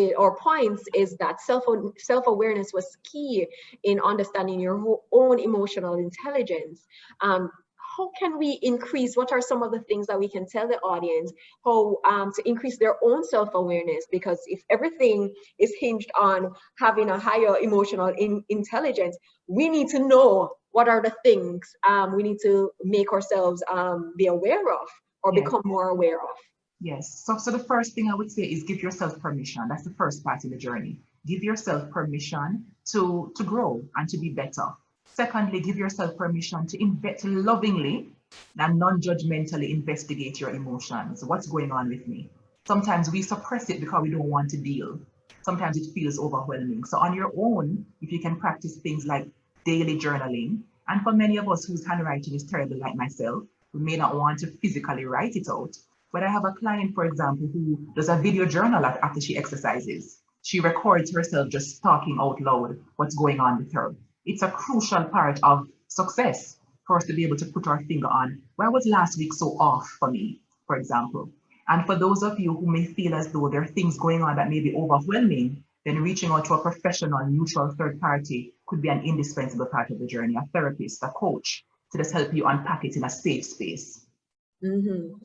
is that self-awareness was key in understanding your own emotional intelligence. How can we increase, what are some of the things that we can tell the audience how to increase their own self-awareness? Because if everything is hinged on having a higher emotional intelligence, we need to know what are the things we need to make ourselves be aware of or become more aware of. Yes. So the first thing I would say is give yourself permission. That's the first part in the journey. Give yourself permission to grow and to be better. Secondly, give yourself permission to lovingly and non-judgmentally investigate your emotions. What's going on with me? Sometimes we suppress it because we don't want to deal. Sometimes it feels overwhelming. So on your own, if you can practice things like daily journaling, and for many of us whose handwriting is terrible like myself, we may not want to physically write it out. But I have a client, for example, who does a video journal after she exercises. She records herself just talking out loud what's going on with her. It's a crucial part of success for us to be able to put our finger on where was last week so off for me, for example. And for those of you who may feel as though there are things going on that may be overwhelming, then reaching out to a professional, neutral third party could be an indispensable part of the journey, a therapist, a coach, to just help you unpack it in a safe space.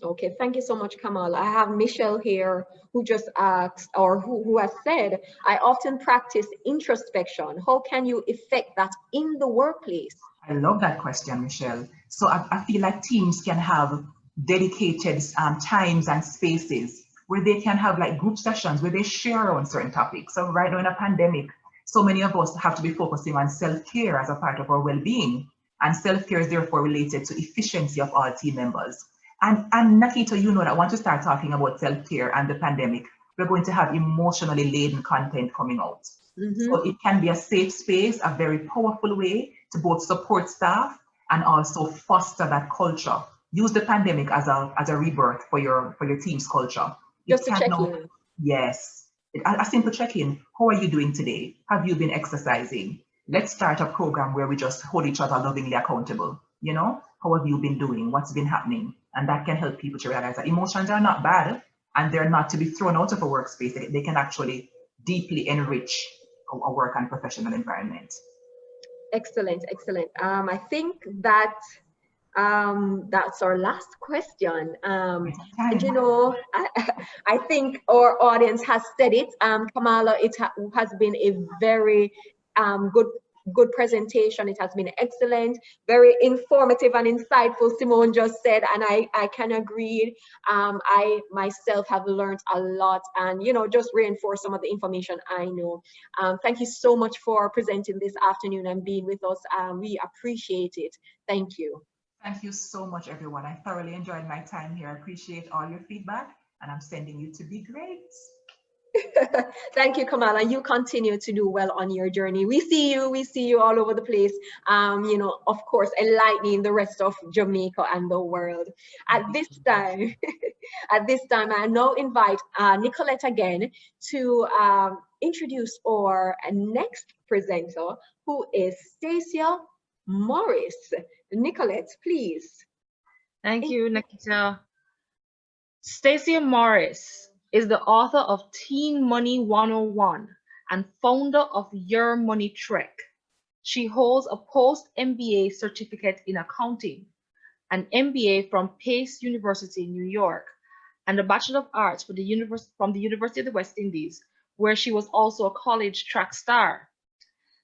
Okay, thank you so much, Kamal. I have Michelle here who just asked, or who has said, I often practice introspection. How can you effect that in the workplace? I love that question, Michelle. So I feel like teams can have dedicated times and spaces where they can have like group sessions where they share on certain topics. So right now in a pandemic, so many of us have to be focusing on self-care as a part of our well-being. And self-care is therefore related to efficiency of all team members. And Nakita, you know that once we start talking about self-care and the pandemic, we're going to have emotionally laden content coming out. So it can be a safe space, a very powerful way to both support staff and also foster that culture. Use the pandemic as a rebirth for your team's culture. Just to check in. Yes. A simple check-in. How are you doing today? Have you been exercising? Let's start a program where we just hold each other lovingly accountable. You know, how have you been doing? What's been happening? And that can help people to realize that emotions are not bad and they're not to be thrown out of a workspace. They can actually deeply enrich a work and professional environment. Excellent, excellent. I think that that's our last question. And you know, I think our audience has said it. Kamala, it has been a very good presentation. It has been excellent, very informative and insightful, Simone just said, and I can agree. I myself have learned a lot and, you know, just reinforce some of the information I know. Thank you so much for presenting this afternoon and being with us. We appreciate it. Thank you. Thank you so much, everyone. I thoroughly enjoyed my time here. I appreciate all your feedback and I'm sending you to be great. Thank you, Kamala. You continue to do well on your journey. We see you all over the place. You know, of course, enlightening the rest of Jamaica and the world. At this time, I now invite Nicolette again to introduce our next presenter, who is Stacia Morris. Nicolette, please. Thank you, Nakita. Stacia Morris is the author of Teen Money 101 and founder of Your Money Trek. She holds a post-MBA certificate in accounting, an MBA from Pace University, New York, and a Bachelor of Arts from the University of the West Indies, where she was also a college track star.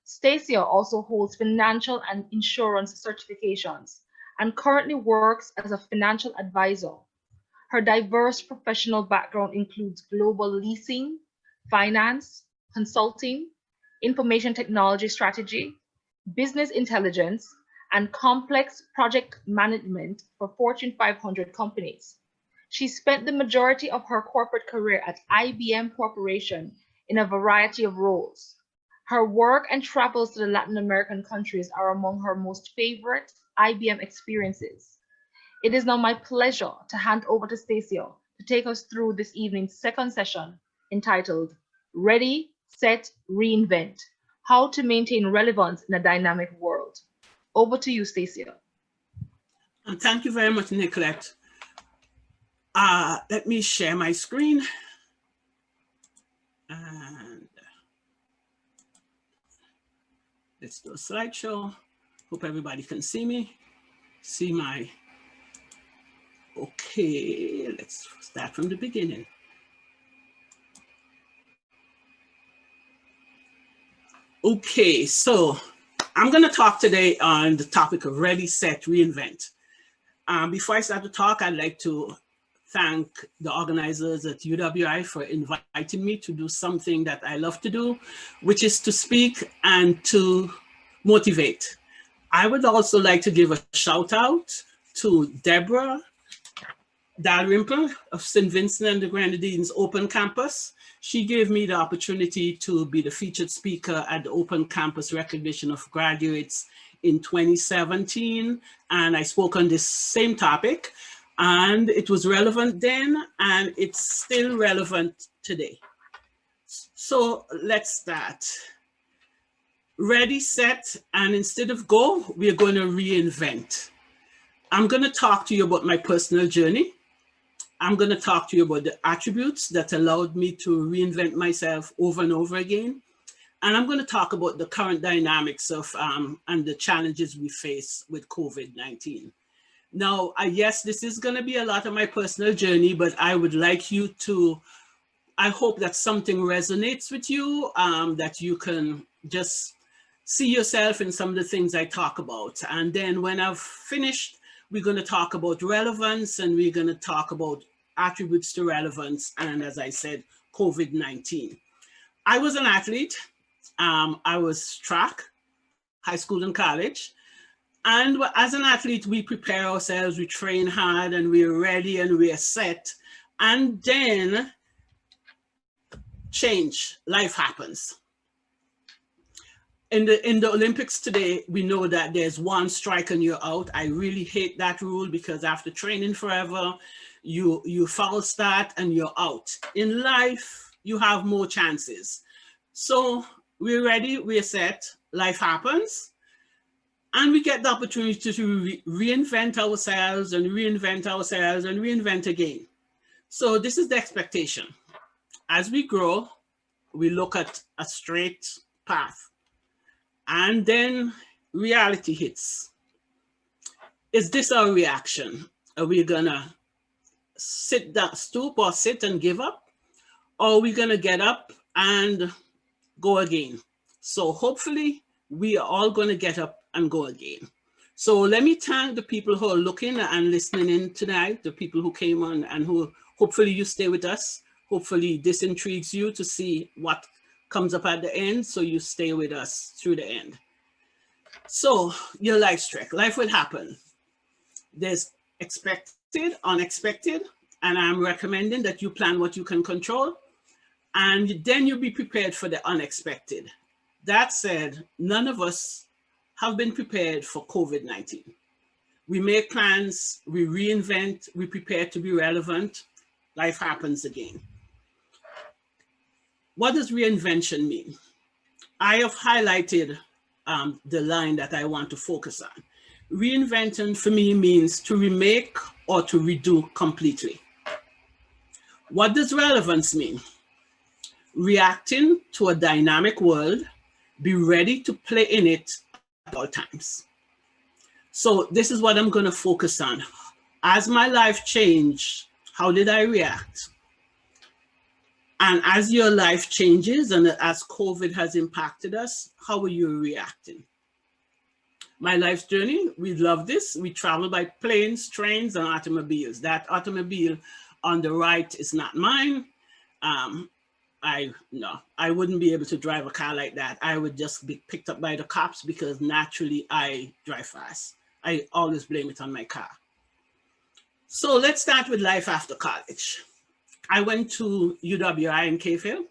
Stacia also holds financial and insurance certifications and currently works as a financial advisor. Her diverse professional background includes global leasing, finance, consulting, information technology strategy, business intelligence, and complex project management for Fortune 500 companies. She spent the majority of her corporate career at IBM Corporation in a variety of roles. Her work and travels to the Latin American countries are among her most favorite IBM experiences. It is now my pleasure to hand over to Stacia to take us through this evening's second session entitled Ready, Set, Reinvent, How to Maintain Relevance in a Dynamic World. Over to you, Stacia. Thank you very much, Nicolette. Let me share my screen. And let's do a slideshow. Hope everybody can see me. See my, okay, let's start from the beginning. Okay, so I'm going to talk today on the topic of Ready, Set, Reinvent. Before I start to talk, I'd like to thank the organizers at UWI for inviting me to do something that I love to do, which is to speak and to motivate. I would also like to give a shout out to Deborah Dalrymple of St. Vincent and the Grenadines Open Campus. She gave me the opportunity to be the featured speaker at the Open Campus Recognition of Graduates in 2017. And I spoke on this same topic, and it was relevant then, and it's still relevant today. So let's start. Ready, set, and instead of go, we're going to reinvent. I'm going to talk to you about my personal journey. I'm going to talk to you about the attributes that allowed me to reinvent myself over and over again. And I'm going to talk about the current dynamics of and the challenges we face with COVID-19. Now, yes, this is going to be a lot of my personal journey, but I would like you to, I hope that something resonates with you, that you can just see yourself in some of the things I talk about. And then when I've finished, we're going to talk about relevance, and we're going to talk about attributes to relevance. And as I said, COVID-19. I was an athlete. I was track, high school and college. And as an athlete, we prepare ourselves, we train hard, and we're ready and we're set. And then change, life happens. In the Olympics today, we know that there's one strike and you're out. I really hate that rule, because after training forever, you foul start and you're out. In life, you have more chances. So we're ready, we're set, life happens, and we get the opportunity to reinvent ourselves and reinvent ourselves and reinvent again. So this is the expectation. As we grow, we look at a straight path. And then reality hits. Is this our reaction? Are we gonna sit down, stoop, or sit and give up? Or are we gonna get up and go again? So hopefully we are all gonna get up and go again. So let me thank the people who are looking and listening in tonight, the people who came on, and who hopefully you stay with us. Hopefully this intrigues you to see what comes up at the end, so you stay with us through the end. So your life trek, life will happen. There's expected, unexpected, and I'm recommending that you plan what you can control, and then you'll be prepared for the unexpected. That said, none of us have been prepared for COVID-19. We make plans, we reinvent, we prepare to be relevant, life happens again. What does reinvention mean? I have highlighted the line that I want to focus on. Reinvention for me means to remake or to redo completely. What does relevance mean? Reacting to a dynamic world, be ready to play in it at all times. So this is what I'm going to focus on. As my life changed, how did I react? And as your life changes and as COVID has impacted us, how are you reacting? My life's journey, we love this. We travel by planes, trains, and automobiles. That automobile on the right is not mine. I wouldn't be able to drive a car like that. I would just be picked up by the cops, because naturally I drive fast. I always blame it on my car. So let's start with life after college. I went to UWI in K-Field,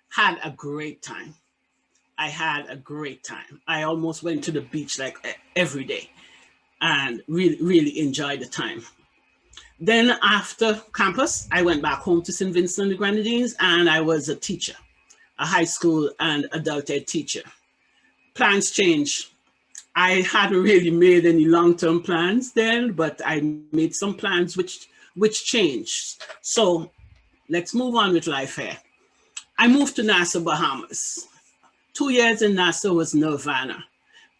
had a great time. I had a great time. I almost went to the beach like every day and really, really enjoyed the time. Then after campus, I went back home to St. Vincent and the Grenadines, and I was a teacher, a high school and adult ed teacher. Plans changed. I hadn't really made any long-term plans then, but I made some plans which changed. So let's move on with life here. I moved to Nassau, Bahamas. 2 years in Nassau was nirvana.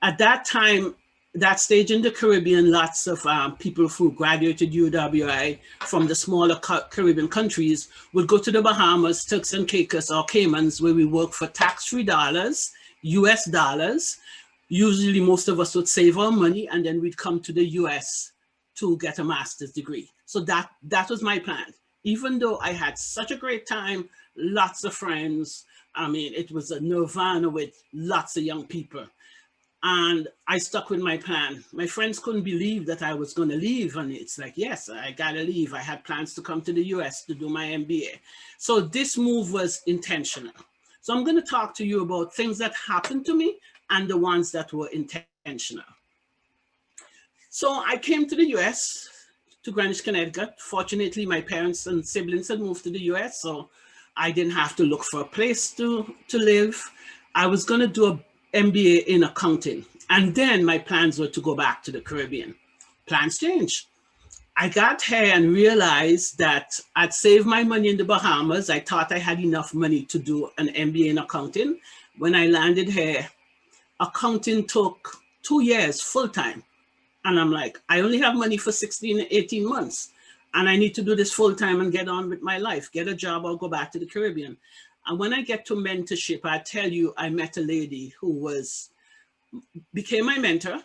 At that time, that stage in the Caribbean, lots of people who graduated UWI from the smaller Caribbean countries would go to the Bahamas, Turks and Caicos, or Caymans, where we work for tax-free dollars, US dollars. Usually most of us would save our money, and then we'd come to the US to get a master's degree. So that was my plan. Even though I had such a great time, lots of friends, I mean, it was a nirvana with lots of young people. And I stuck with my plan. My friends couldn't believe that I was going to leave. And it's like, yes, I got to leave. I had plans to come to the US to do my MBA. So this move was intentional. So I'm going to talk to you about things that happened to me and the ones that were intentional. So I came to the US, to Greenwich, Connecticut. Fortunately, my parents and siblings had moved to the US, so I didn't have to look for a place to live. I was going to do an MBA in accounting, and then my plans were to go back to the Caribbean. Plans changed. I got here and realized that I'd saved my money in the Bahamas. I thought I had enough money to do an MBA in accounting. When I landed here, accounting took 2 years full-time. And I'm like, I only have money for 16, 18 months. And I need to do this full-time and get on with my life, get a job or go back to the Caribbean. And when I get to mentorship, I tell you, I met a lady who became my mentor.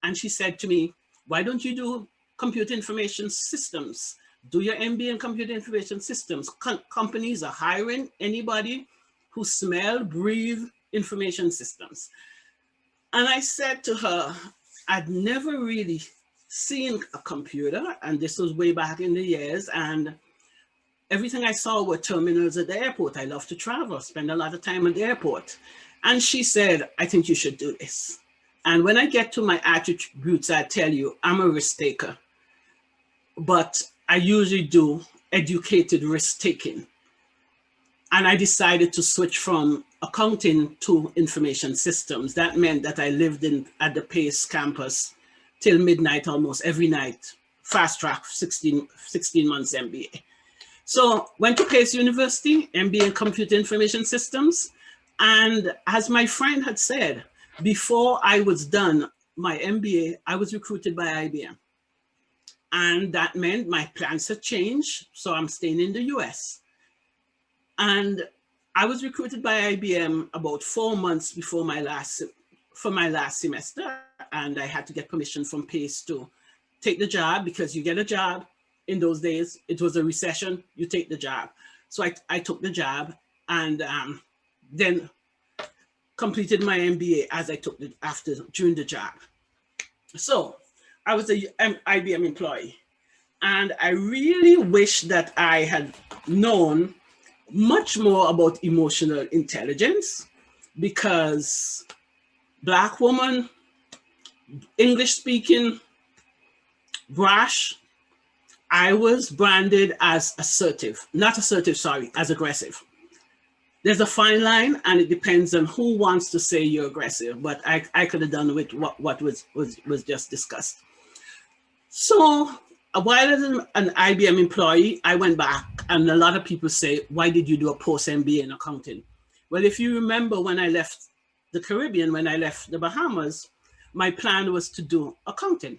And she said to me, why don't you do computer information systems? Do your MBA in computer information systems. Companies are hiring anybody who smell, breathe information systems. And I said to her, I'd never really seen a computer, and this was way back in the years, and everything I saw were terminals at the airport. I love to travel, spend a lot of time at the airport. And she said, I think you should do this. And when I get to my attributes, I tell you, I'm a risk taker, but I usually do educated risk taking. And I decided to switch from accounting to information systems. That meant that I lived at the Pace campus till midnight almost every night, fast track 16 months MBA. So went to Pace University, MBA in computer information systems. And as my friend had said, before I was done my MBA, I was recruited by IBM. And that meant my plans had changed. So I'm staying in the US. And I was recruited by IBM about 4 months before my last semester. And I had to get permission from Pace to take the job, because you get a job in those days. It was a recession, you take the job. So I took the job, and then completed my MBA as I took it during the job. So I was an IBM employee, and I really wish that I had known much more about emotional intelligence, because Black woman, English speaking, brash, I was branded as assertive, not assertive, sorry, as aggressive. There's a fine line, and it depends on who wants to say you're aggressive, but I could have done with what was just discussed. So while as an IBM employee, I went back, and a lot of people say, why did you do a post-MBA in accounting? Well, if you remember, when I left the Caribbean, when I left the Bahamas, my plan was to do accounting.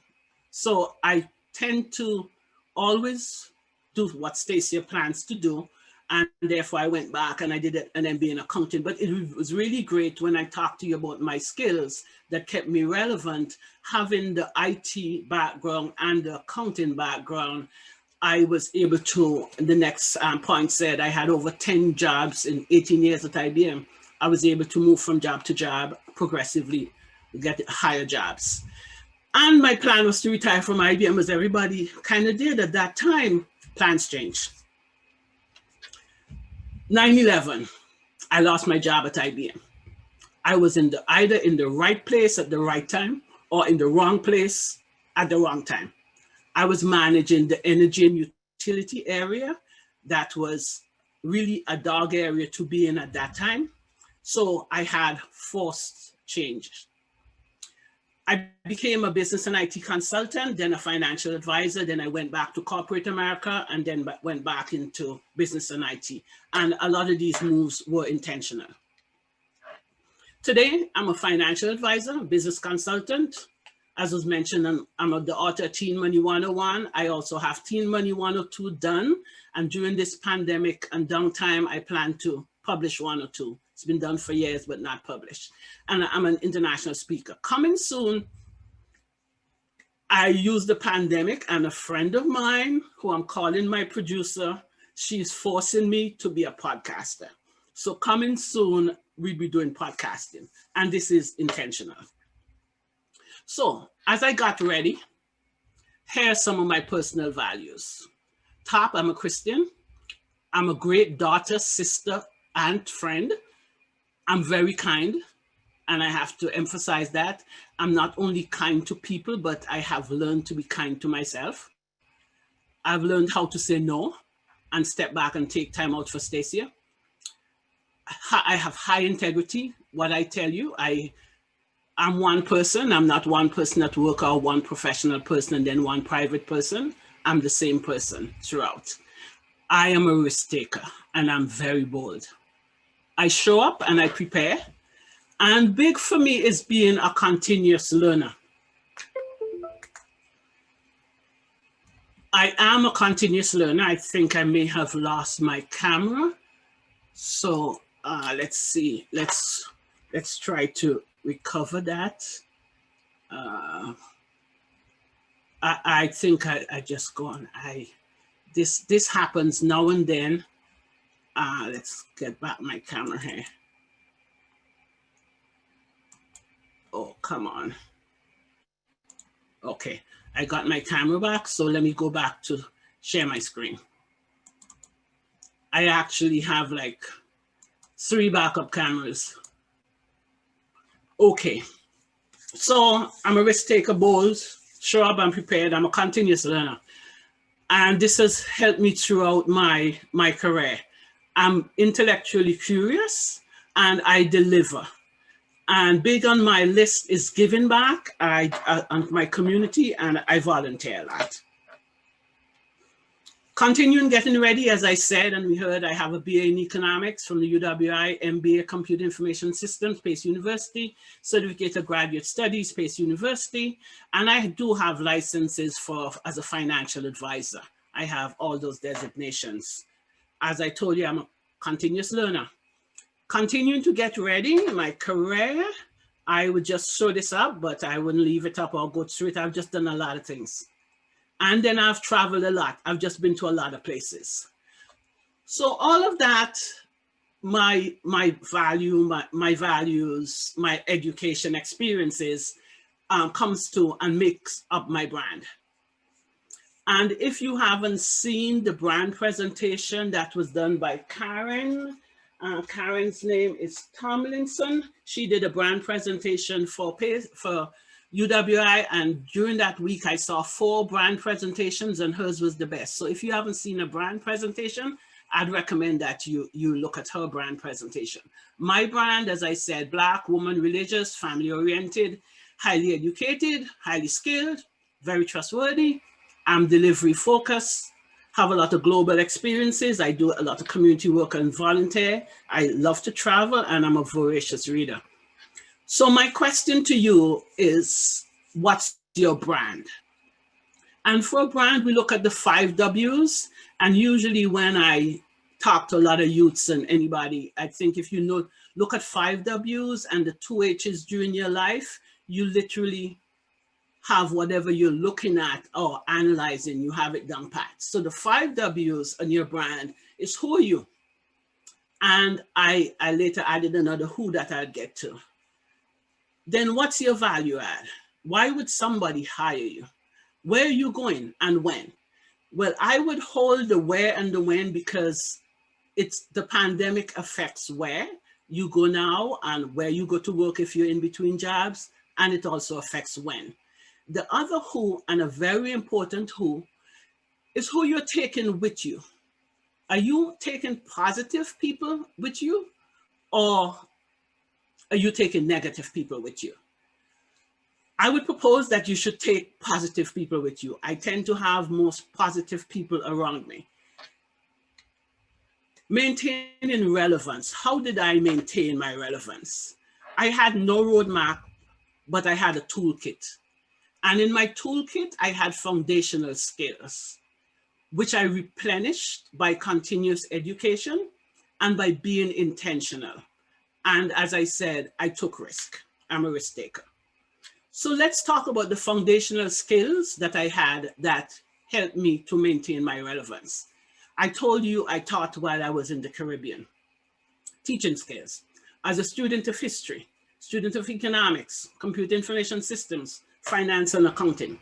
So I tend to always do what Stacia plans to do. And therefore I went back and I did an MBA in accounting. But it was really great when I talked to you about my skills that kept me relevant. Having the IT background and the accounting background, I was able to, the next point said, I had over 10 jobs in 18 years at IBM. I was able to move from job to job progressively, get higher jobs. And my plan was to retire from IBM, as everybody kind of did at that time. Plans changed. 9/11, I lost my job at IBM. I was either in the right place at the right time or in the wrong place at the wrong time. I was managing the energy and utility area. That was really a dog area to be in at that time. So I had forced change. I became a business and IT consultant, then a financial advisor, then I went back to corporate America, and then went back into business and IT. And a lot of these moves were intentional. Today, I'm a financial advisor, business consultant. As was mentioned, I'm the author of Teen Money 101. I also have Teen Money 102 done. And during this pandemic and downtime, I plan to publish 102. It's been done for years, but not published. And I'm an international speaker. Coming soon, I used the pandemic, and a friend of mine, who I'm calling my producer, she's forcing me to be a podcaster. So coming soon, we'll be doing podcasting, and this is intentional. So as I got ready, here's some of my personal values. Top, I'm a Christian. I'm a great daughter, sister, aunt, friend. I'm very kind, and I have to emphasize that. I'm not only kind to people, but I have learned to be kind to myself. I've learned how to say no and step back and take time out for Stacia. I have high integrity. What I tell you, I'm one person. I'm not one person at work or one professional person and then one private person. I'm the same person throughout. I am a risk taker, and I'm very bold. I show up and I prepare. And big for me is being a continuous learner. I am a continuous learner. I think I may have lost my camera. So let's see. Let's try to recover that. I think I just gone. This happens now and then. Let's get back my camera here. Oh, come on. Okay, I got my camera back, so let me go back to share my screen. I actually have like 3 backup cameras. Okay, so I'm a risk taker, bold, show up and prepared. I'm a continuous learner. And this has helped me throughout my career. I'm intellectually curious and I deliver. And big on my list is giving back on my community, and I volunteer a lot. Continuing getting ready, as I said, and we heard, I have a BA in economics from the UWI, MBA Computer Information Systems, Pace University, Certificate of Graduate Studies, Pace University, and I do have licenses as a financial advisor. I have all those designations. As I told you, I'm a continuous learner. Continuing to get ready, my career, I would just show this up, but I wouldn't leave it up or go through it. I've just done a lot of things. And then I've traveled a lot. I've just been to a lot of places. So all of that, my values, my education experiences comes to and makes up my brand. And if you haven't seen the brand presentation that was done by Karen, Karen's name is Tomlinson. She did a brand presentation for UWI, and during that week I saw 4 brand presentations and hers was the best. So if you haven't seen a brand presentation, I'd recommend that you look at her brand presentation. My brand, as I said, Black, woman, religious, family oriented, highly educated, highly skilled, very trustworthy. I'm delivery focused, have a lot of global experiences. I do a lot of community work and volunteer. I love to travel, and I'm a voracious reader. So my question to you is, what's your brand? And for a brand, we look at the 5 W's. And usually when I talk to a lot of youths and anybody, I think if you look at 5 W's and the 2 H's during your life, you literally have whatever you're looking at or analyzing, you have it down pat. So the 5 W's on your brand is who are you? And I later added another who that I'd get to. Then what's your value add? Why would somebody hire you? Where are you going and when? Well, I would hold the where and the when because it's the pandemic affects where you go now and where you go to work if you're in between jobs, and it also affects when. The other who, and a very important who, is who you're taking with you. Are you taking positive people with you, or are you taking negative people with you? I would propose that you should take positive people with you. I tend to have most positive people around me. Maintaining relevance. How did I maintain my relevance? I had no roadmap, but I had a toolkit. And in my toolkit, I had foundational skills, which I replenished by continuous education and by being intentional. And as I said, I took risk. I'm a risk taker. So let's talk about the foundational skills that I had that helped me to maintain my relevance. I told you I taught while I was in the Caribbean. Teaching skills. As a student of history, student of economics, computer information systems, finance and accounting.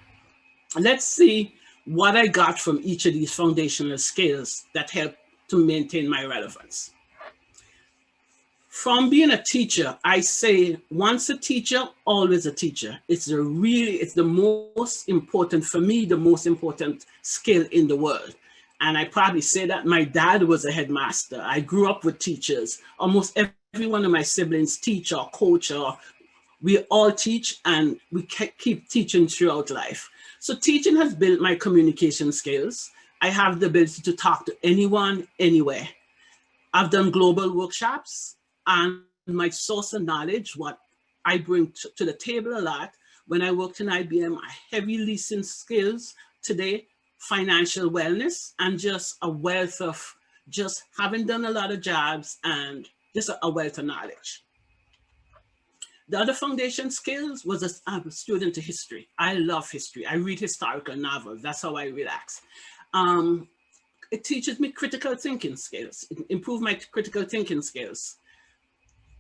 Let's see what I got from each of these foundational skills that help to maintain my relevance. From being a teacher, I say once a teacher, always a teacher. It's the most important, for me, the most important skill in the world. And I probably say that my dad was a headmaster. I grew up with teachers. Almost every one of my siblings teach or coach, or we all teach, and we keep teaching throughout life. So teaching has built my communication skills. I have the ability to talk to anyone, anywhere. I've done global workshops, and my source of knowledge, what I bring to the table a lot. When I worked in IBM, I heavily listened skills today, financial wellness, and just a wealth of just having done a lot of jobs and just a wealth of knowledge. The other foundation skills was I'm a student of history. I love history. I read historical novels. That's how I relax. It teaches me critical thinking skills. It improves my critical thinking skills.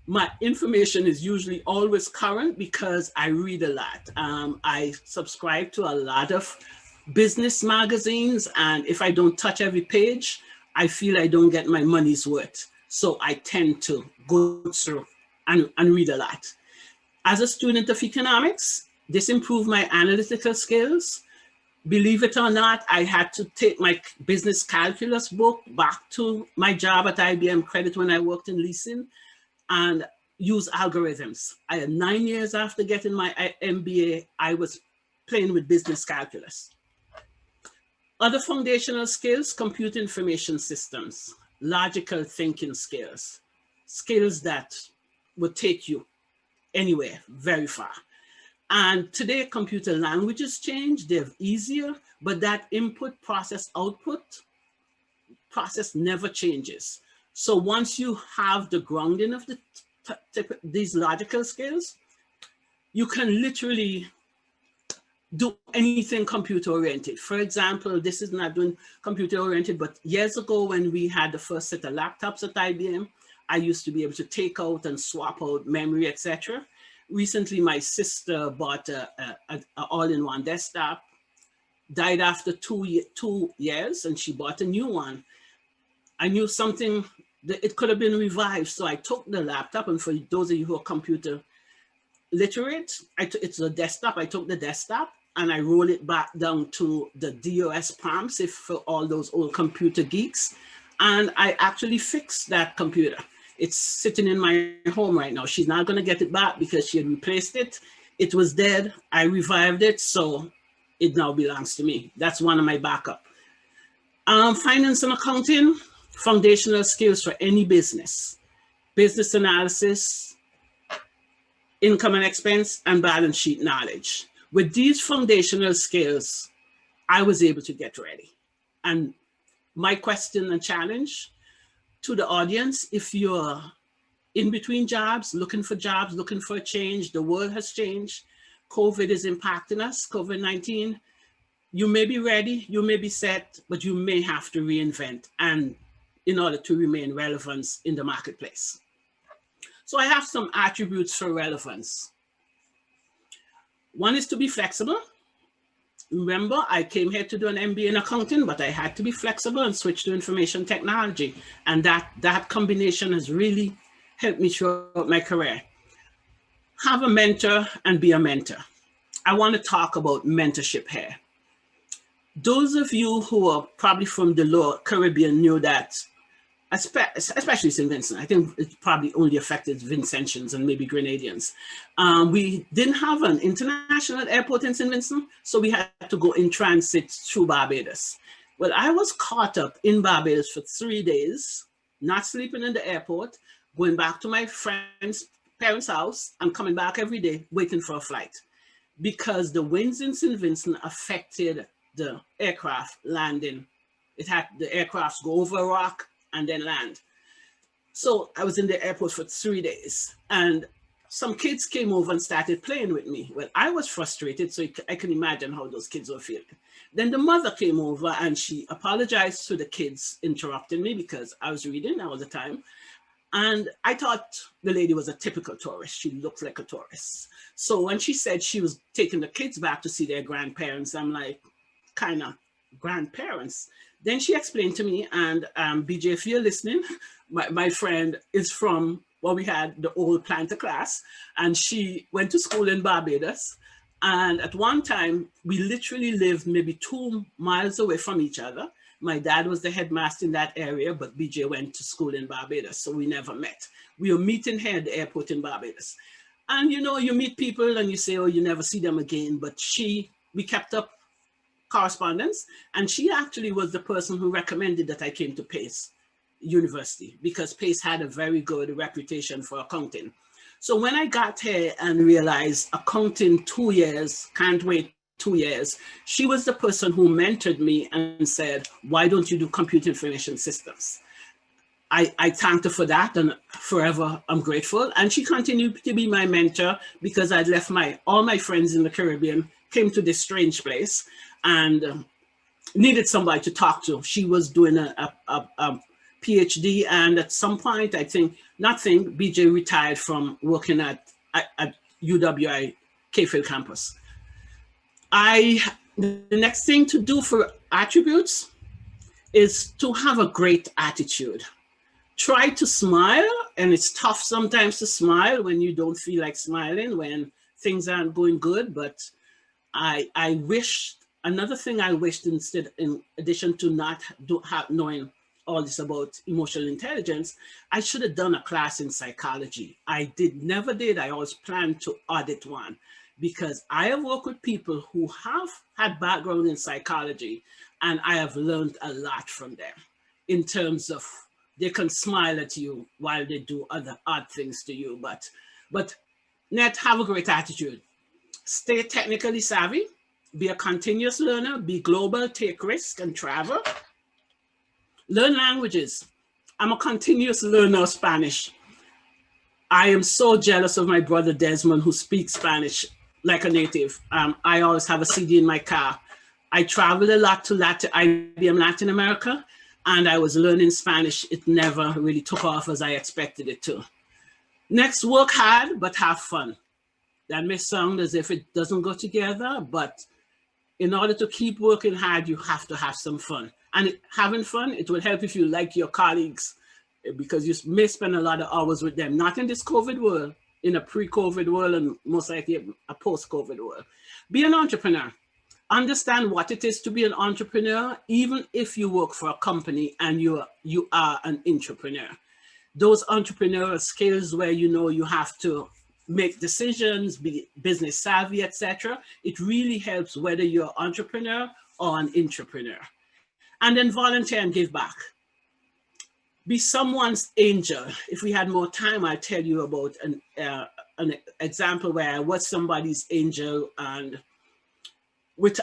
My information is usually always current because I read a lot. I subscribe to a lot of business magazines, and if I don't touch every page, I feel I don't get my money's worth. So I tend to go through and read a lot. As a student of economics, this improved my analytical skills. Believe it or not, I had to take my business calculus book back to my job at IBM Credit when I worked in leasing and use algorithms. 9 years after getting my MBA, I was playing with business calculus. Other foundational skills, computer information systems, logical thinking skills, skills that would take you anywhere, very far. And today, computer languages change, they're easier, but that input process output process never changes. So once you have the grounding of these logical skills, you can literally do anything computer oriented. For example, this is not doing computer oriented, but years ago when we had the first set of laptops at IBM, I used to be able to take out and swap out memory, etc. Recently, my sister bought an all-in-one desktop, died after 2 years, and she bought a new one. I knew something that it could have been revived. So I took the laptop, and for those of you who are computer literate, it's a desktop. I took the desktop and I roll it back down to the DOS prompts, if for all those old computer geeks. And I actually fixed that computer. It's sitting in my home right now. She's not gonna get it back because she had replaced it. It was dead, I revived it, so it now belongs to me. That's one of my backup. Finance and accounting, foundational skills for any business. Business analysis, income and expense, and balance sheet knowledge. With these foundational skills, I was able to get ready. And my question and challenge to the audience, if you're in between jobs, looking for a change, the world has changed, COVID is impacting us, COVID-19, you may be ready, you may be set, but you may have to reinvent and in order to remain relevant in the marketplace. So I have some attributes for relevance. One is to be flexible. Remember, I came here to do an MBA in accounting, but I had to be flexible and switch to information technology. And that combination has really helped me throughout my career. Have a mentor and be a mentor. I want to talk about mentorship here. Those of you who are probably from the lower Caribbean knew that, especially St. Vincent, I think it probably only affected Vincentians and maybe Grenadians. We didn't have an international airport in St. Vincent, so we had to go in transit through Barbados. Well, I was caught up in Barbados for 3 days, not sleeping in the airport, going back to my friend's parents' house and coming back every day, waiting for a flight. Because the winds in St. Vincent affected the aircraft landing. It had the aircrafts go over a rock and then land. So I was in the airport for 3 days. And some kids came over and started playing with me. Well, I was frustrated, so I can imagine how those kids were feeling. Then the mother came over and she apologized to the kids interrupting me because I was reading all the time. And I thought the lady was a typical tourist. She looked like a tourist. So when she said she was taking the kids back to see their grandparents, I'm like, kind of grandparents. Then she explained to me, and BJ, if you're listening, my friend is from, well, we had the old planter class, and she went to school in Barbados. And at one time, we literally lived maybe 2 miles away from each other. My dad was the headmaster in that area, but BJ went to school in Barbados, so we never met. We were meeting here at the airport in Barbados. And you know, you meet people and you say, oh, you never see them again. But we kept up correspondence, and she actually was the person who recommended that I came to Pace University, because Pace had a very good reputation for accounting. So when I got here and realized accounting 2 years, can't wait 2 years, she was the person who mentored me and said, why don't you do computer information systems? I thanked her for that, and forever I'm grateful. And she continued to be my mentor because I'd left all my friends in the Caribbean, came to this strange place and needed somebody to talk to. She was doing a PhD, and at some point, BJ retired from working at UWI K-Field campus. The next thing to do for attributes is to have a great attitude. Try to smile, and it's tough sometimes to smile when you don't feel like smiling, when things aren't going good. But another thing I wished, instead, in addition to knowing all this about emotional intelligence, I should have done a class in psychology. I never did. I always planned to audit one, because I have worked with people who have had background in psychology, and I have learned a lot from them in terms of they can smile at you while they do other odd things to you. But net, have a great attitude. Stay technically savvy, be a continuous learner, be global, take risks and travel. Learn languages. I'm a continuous learner of Spanish. I am so jealous of my brother Desmond, who speaks Spanish like a native. I always have a CD in my car. I traveled a lot to IBM Latin America, and I was learning Spanish. It never really took off as I expected it to. Next, work hard, but have fun. That may sound as if it doesn't go together, but in order to keep working hard, you have to have some fun. And having fun, it will help if you like your colleagues, because you may spend a lot of hours with them, not in this COVID world, in a pre-COVID world, and most likely a post-COVID world. Be an entrepreneur. Understand what it is to be an entrepreneur, even if you work for a company and you are an entrepreneur. Those entrepreneurial skills where you have to make decisions, be business savvy, etc. It really helps whether you're an entrepreneur or an intrapreneur. And then volunteer and give back. Be someone's angel. If we had more time, I'd tell you about an example where I was somebody's angel, and with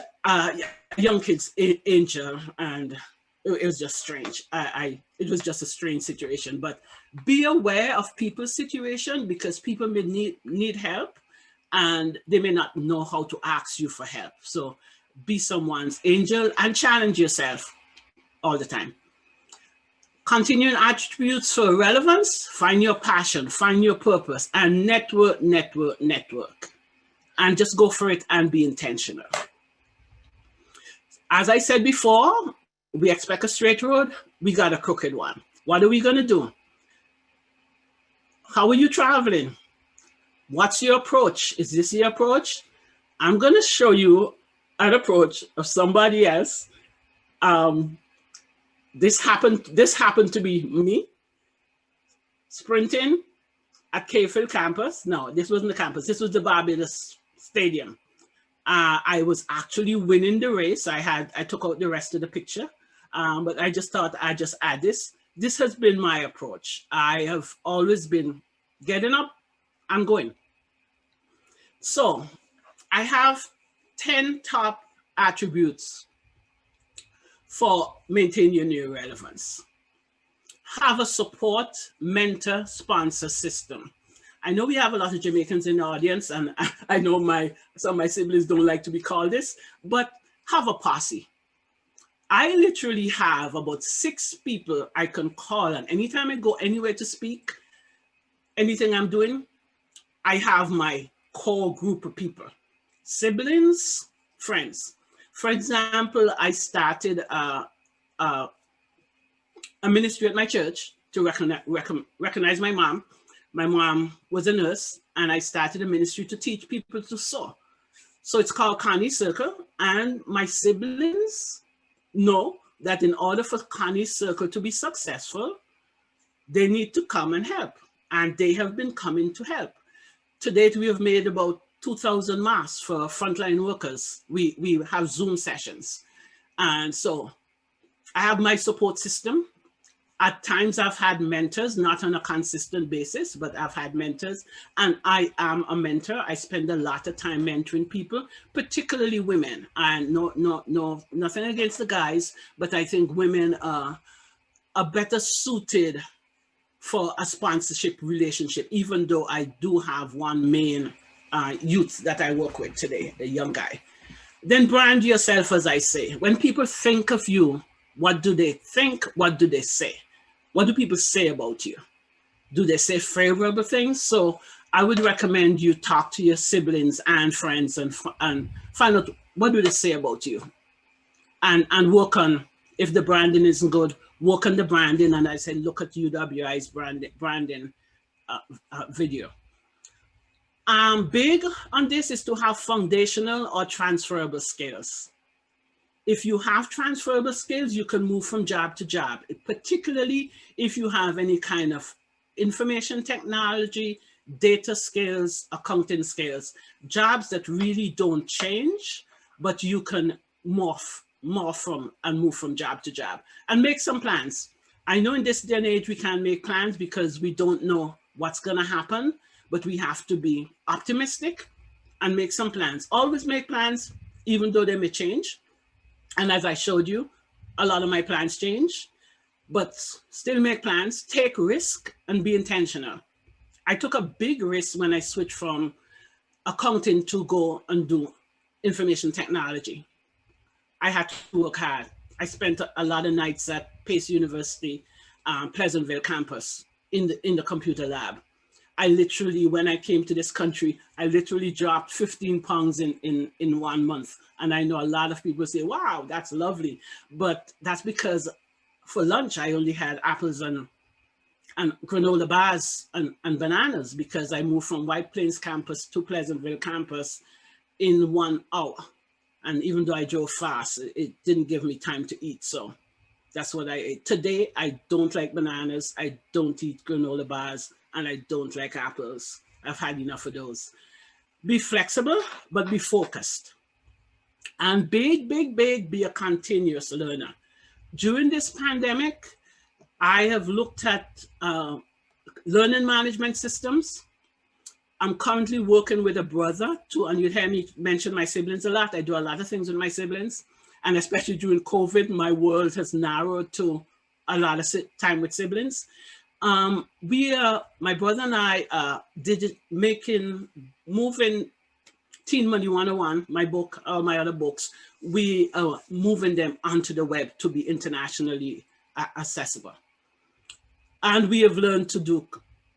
young kids angel, and it was just strange. It was just a strange situation. But be aware of people's situation, because people may need help and they may not know how to ask you for help. So be someone's angel and challenge yourself all the time. Continuing attributes for relevance: find your passion, find your purpose, and network. And just go for it and be intentional. As I said before, we expect a straight road, we got a crooked one. What are we gonna do? How are you traveling? What's your approach? Is this your approach? I'm gonna show you an approach of somebody else. This happened to be me sprinting at K-Field campus. No, this wasn't the campus. This was the Barbados Stadium. I was actually winning the race. I took out the rest of the picture, but I just thought I'd just add this. This has been my approach. I have always been getting up and going. So I have 10 top attributes for maintaining your relevance. Have a support, mentor, sponsor system. I know we have a lot of Jamaicans in the audience, and I know some of my siblings don't like to be called this, but have a posse. I literally have about 6 people I can call, and anytime I go anywhere to speak, anything I'm doing, I have my core group of people, siblings, friends. For example, I started a ministry at my church to recognize my mom. My mom was a nurse, and I started a ministry to teach people to sew. So it's called Connie Circle, and my siblings know that in order for Connie Circle to be successful, they need to come and help, and they have been coming to help. To date, we have made about 2,000 masks for frontline workers. We have Zoom sessions. And so I have my support system. At times I've had mentors, not on a consistent basis, but I've had mentors, and I am a mentor. I spend a lot of time mentoring people, particularly women. And nothing against the guys, but I think women are better suited for a sponsorship relationship, even though I do have one main youth that I work with today, a young guy. Then brand yourself, as I say. When people think of you, what do they think? What do they say? What do people say about you? Do they say favorable things? So I would recommend you talk to your siblings and friends and find out what do they say about you, and work on, if the branding isn't good, work on the branding. And I say, look at UWI's branding video. Big on this is to have foundational or transferable skills. If you have transferable skills, you can move from job to job, particularly if you have any kind of information technology, data skills, accounting skills, jobs that really don't change, but you can morph from and move from job to job and make some plans. I know in this day and age, we can't make plans because we don't know what's gonna happen, but we have to be optimistic and make some plans. Always make plans, even though they may change. And as I showed you, a lot of my plans change, but still make plans, take risk, and be intentional. I took a big risk when I switched from accounting to go and do information technology. I had to work hard. I spent a lot of nights at Pace University, Pleasantville campus in the computer lab. I literally, when I came to this country, I literally dropped 15 pounds in 1 month. And I know a lot of people say, wow, that's lovely. But that's because for lunch, I only had apples and granola bars and bananas, because I moved from White Plains campus to Pleasantville campus in 1 hour. And even though I drove fast, it didn't give me time to eat. So that's what I ate. Today, I don't like bananas. I don't eat granola bars, and I don't like apples. I've had enough of those. Be flexible, but be focused. And big, be a continuous learner. During this pandemic, I have looked at learning management systems. I'm currently working with a brother too, and you hear me mention my siblings a lot. I do a lot of things with my siblings, and especially during COVID, my world has narrowed to a lot of time with siblings. My brother and I moving Teen Money 101, my book, my other books, we are moving them onto the web to be internationally accessible. And we have learned to do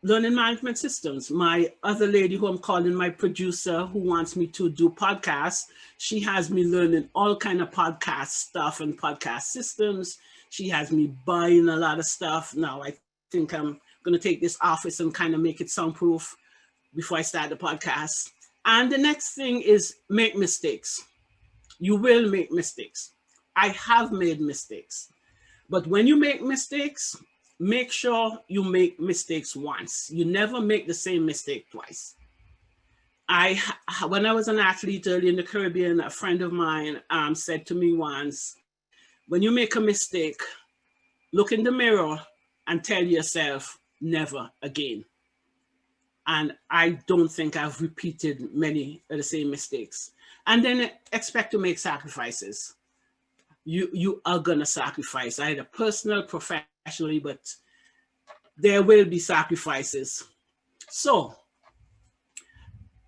learning management systems. My other lady, who I'm calling my producer, who wants me to do podcasts, she has me learning all kind of podcast stuff and podcast systems. She has me buying a lot of stuff. Now I think I'm going to take this office and kind of make it soundproof before I start the podcast. And the next thing is make mistakes. You will make mistakes. I have made mistakes. But when you make mistakes, make sure you make mistakes once. You never make the same mistake twice. When I was an athlete early in the Caribbean, a friend of mine said to me once, when you make a mistake, look in the mirror and tell yourself, never again. And I don't think I've repeated many of the same mistakes. And then expect to make sacrifices. You are gonna sacrifice, either personal, professionally, but there will be sacrifices. So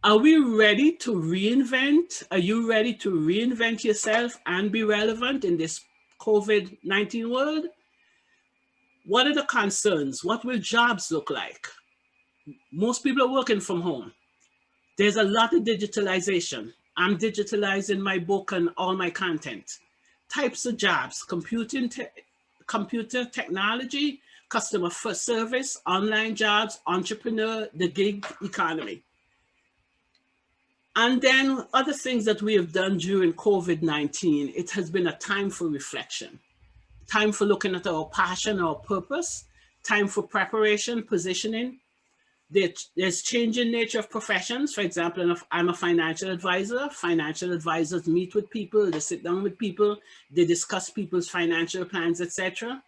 Are we ready to reinvent? Are you ready to reinvent yourself and be relevant in this COVID-19 world? What are the concerns? What will jobs look like? Most people are working from home. There's a lot of digitalization. I'm digitalizing my book and all my content. Types of jobs: computer technology, customer service, online jobs, entrepreneur, the gig economy. And then other things that we have done during COVID-19, it has been a time for reflection, time for looking at our passion, our purpose, time for preparation, positioning. There's changing nature of professions. For example, if I'm a financial advisor. Financial advisors meet with people, they sit down with people, they discuss people's financial plans, etc.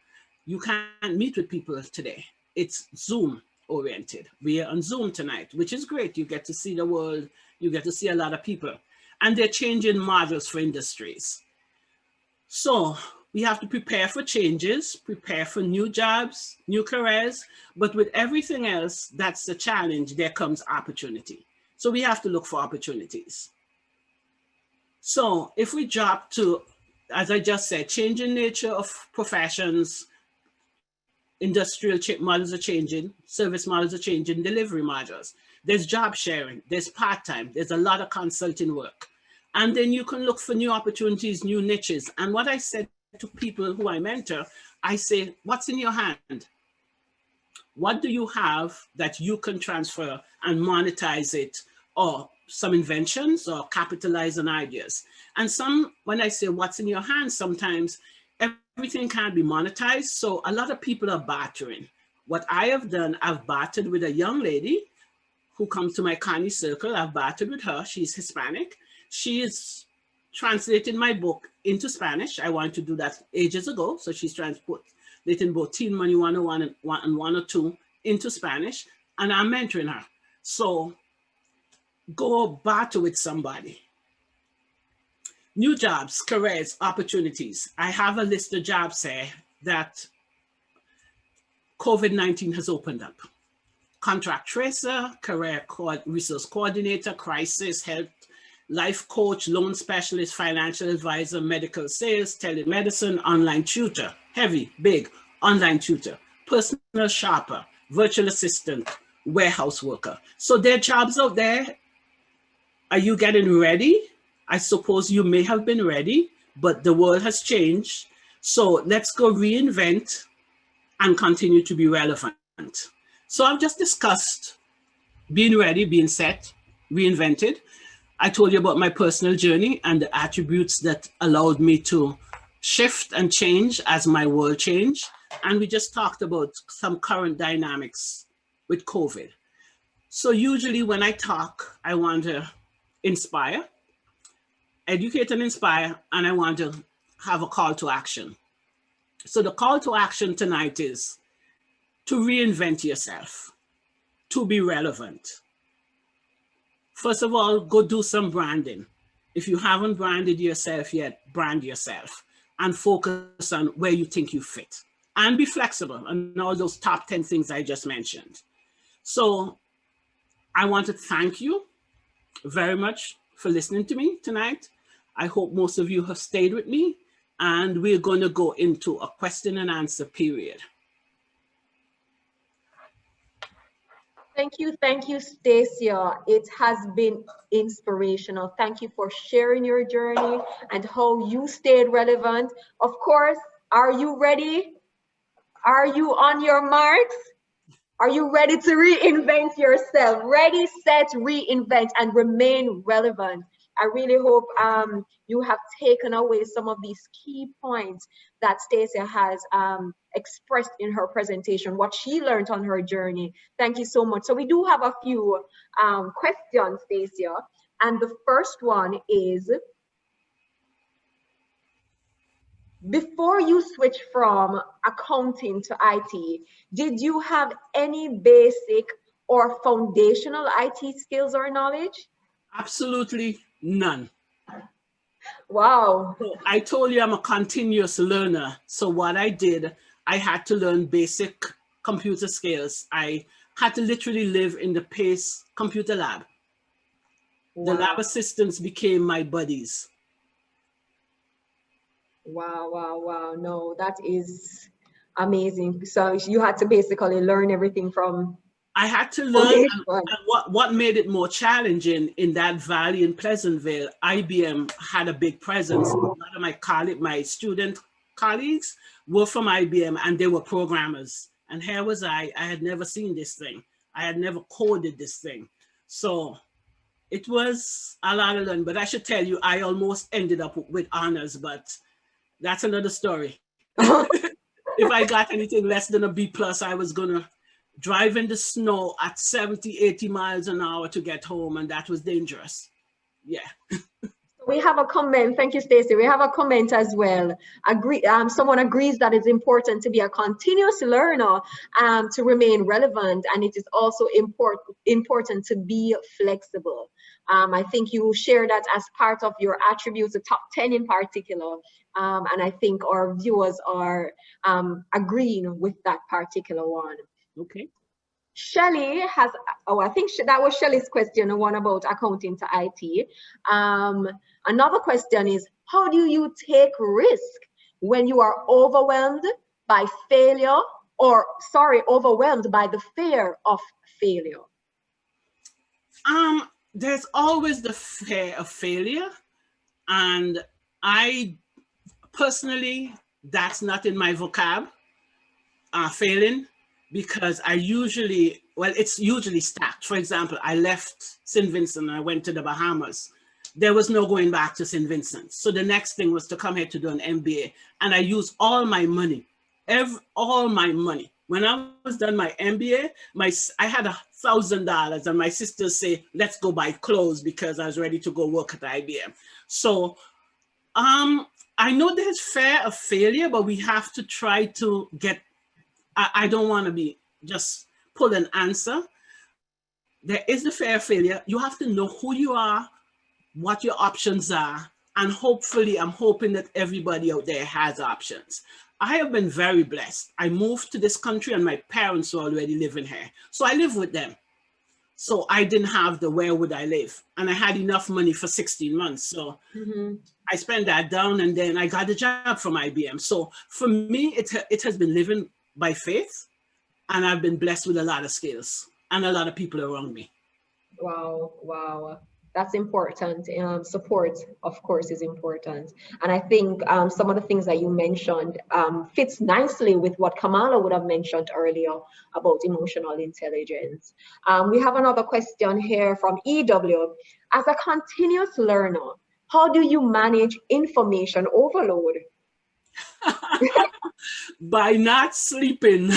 You can't meet with people today. It's Zoom oriented. We are on Zoom tonight, which is great. You get to see the world, you get to see a lot of people. And they're changing models for industries. So we have to prepare for changes, prepare for new jobs, new careers, but with everything else, that's the challenge, there comes opportunity. So we have to look for opportunities. So if we drop to, as I just said, changing nature of professions, industrial models are changing, service models are changing, delivery models. There's job sharing, there's part-time, there's a lot of consulting work. And then you can look for new opportunities, new niches. And what I said to people who I mentor, I say, what's in your hand? What do you have that you can transfer and monetize it, or some inventions, or capitalize on ideas? And when I say what's in your hand, sometimes everything can't be monetized. So a lot of people are bartering. What I have done, I've bartered with a young lady who comes to my Connie circle. I've bartered with her. She's Hispanic. She is translating my book into Spanish. I wanted to do that ages ago. So she's translating both Teen Money 101 and 102 into Spanish, and I'm mentoring her. So go barter with somebody. New jobs, careers, opportunities. I have a list of jobs here that COVID-19 has opened up. Contract tracer, career resource coordinator, crisis, health, life coach, loan specialist, financial advisor, medical sales, telemedicine, online tutor, heavy, big, online tutor, personal shopper, virtual assistant, warehouse worker. So there are jobs out there. Are you getting ready? I suppose you may have been ready, but the world has changed. So let's go reinvent and continue to be relevant. So I've just discussed being ready, being set, reinvented. I told you about my personal journey and the attributes that allowed me to shift and change as my world changed. And we just talked about some current dynamics with COVID. So usually when I talk, I want to inspire, educate and inspire, and I want to have a call to action. So the call to action tonight is to reinvent yourself, to be relevant. First of all, go do some branding. If you haven't branded yourself yet, brand yourself and focus on where you think you fit. And be flexible on all those top 10 things I just mentioned. So I want to thank you very much for listening to me tonight. I hope most of you have stayed with me, and we're going to go into a question and answer period. Thank you, Stacia. It has been inspirational. Thank you for sharing your journey and how you stayed relevant. Of course, are you ready? Are you on your marks? Are you ready to reinvent yourself? Ready, set, reinvent, and remain relevant. I really hope you have taken away some of these key points that Stacia has expressed in her presentation, what she learned on her journey. Thank you so much. So we do have a few questions, Stacia. And the first one is, before you switched from accounting to IT, did you have any basic or foundational IT skills or knowledge? Absolutely none. Wow. So I told you I'm a continuous learner. So what I did, I had to learn basic computer skills. I had to literally live in the PACE computer lab. The lab assistants became my buddies. Wow, wow, wow. No, that is amazing. So you had to basically learn everything from. I had to learn, and what made it more challenging in that valley in Pleasantville, IBM had a big presence. A lot of my student colleagues were from IBM, and they were programmers. And here was I had never seen this thing. I had never coded this thing. So it was a lot of learning, but I should tell you, I almost ended up with honors, but that's another story. If I got anything less than a B+, I was gonna drive in the snow at 70, 80 miles an hour to get home, and that was dangerous. Yeah. We have a comment. Thank you, Stacy. We have a comment as well. Someone agrees that it's important to be a continuous learner to remain relevant, and it is also important to be flexible. I think you share that as part of your attributes, the top 10 in particular, and I think our viewers are agreeing with that particular one. Okay. Shelley has, I think that was Shelley's question, the one about accounting to IT. Another question is, how do you take risk when you are overwhelmed by failure, or overwhelmed by the fear of failure? There's always the fear of failure. And I personally, that's not in my vocab, failing. Because it's usually stacked. For example, I left St. Vincent and I went to the Bahamas. There was no going back to St. Vincent. So the next thing was to come here to do an MBA. And I used all my money, all my money. When I was done my MBA, I had $1,000 and my sisters say, let's go buy clothes because I was ready to go work at IBM. So I know there's fear of failure, but we have to try to get, I don't want to be just pull an answer. There is the fear of failure. You have to know who you are, what your options are, and hopefully, I'm hoping that everybody out there has options. I have been very blessed. I moved to this country and my parents were already living here. So I live with them. So I didn't have the where would I live? And I had enough money for 16 months. So I spent that down and then I got a job from IBM. So for me, it has been living by faith, and I've been blessed with a lot of skills and a lot of people around me. Wow, wow. That's important. Support, of course, is important. And I think some of the things that you mentioned fits nicely with what Kamala would have mentioned earlier about emotional intelligence. We have another question here from EW. As a continuous learner, how do you manage information overload? By not sleeping.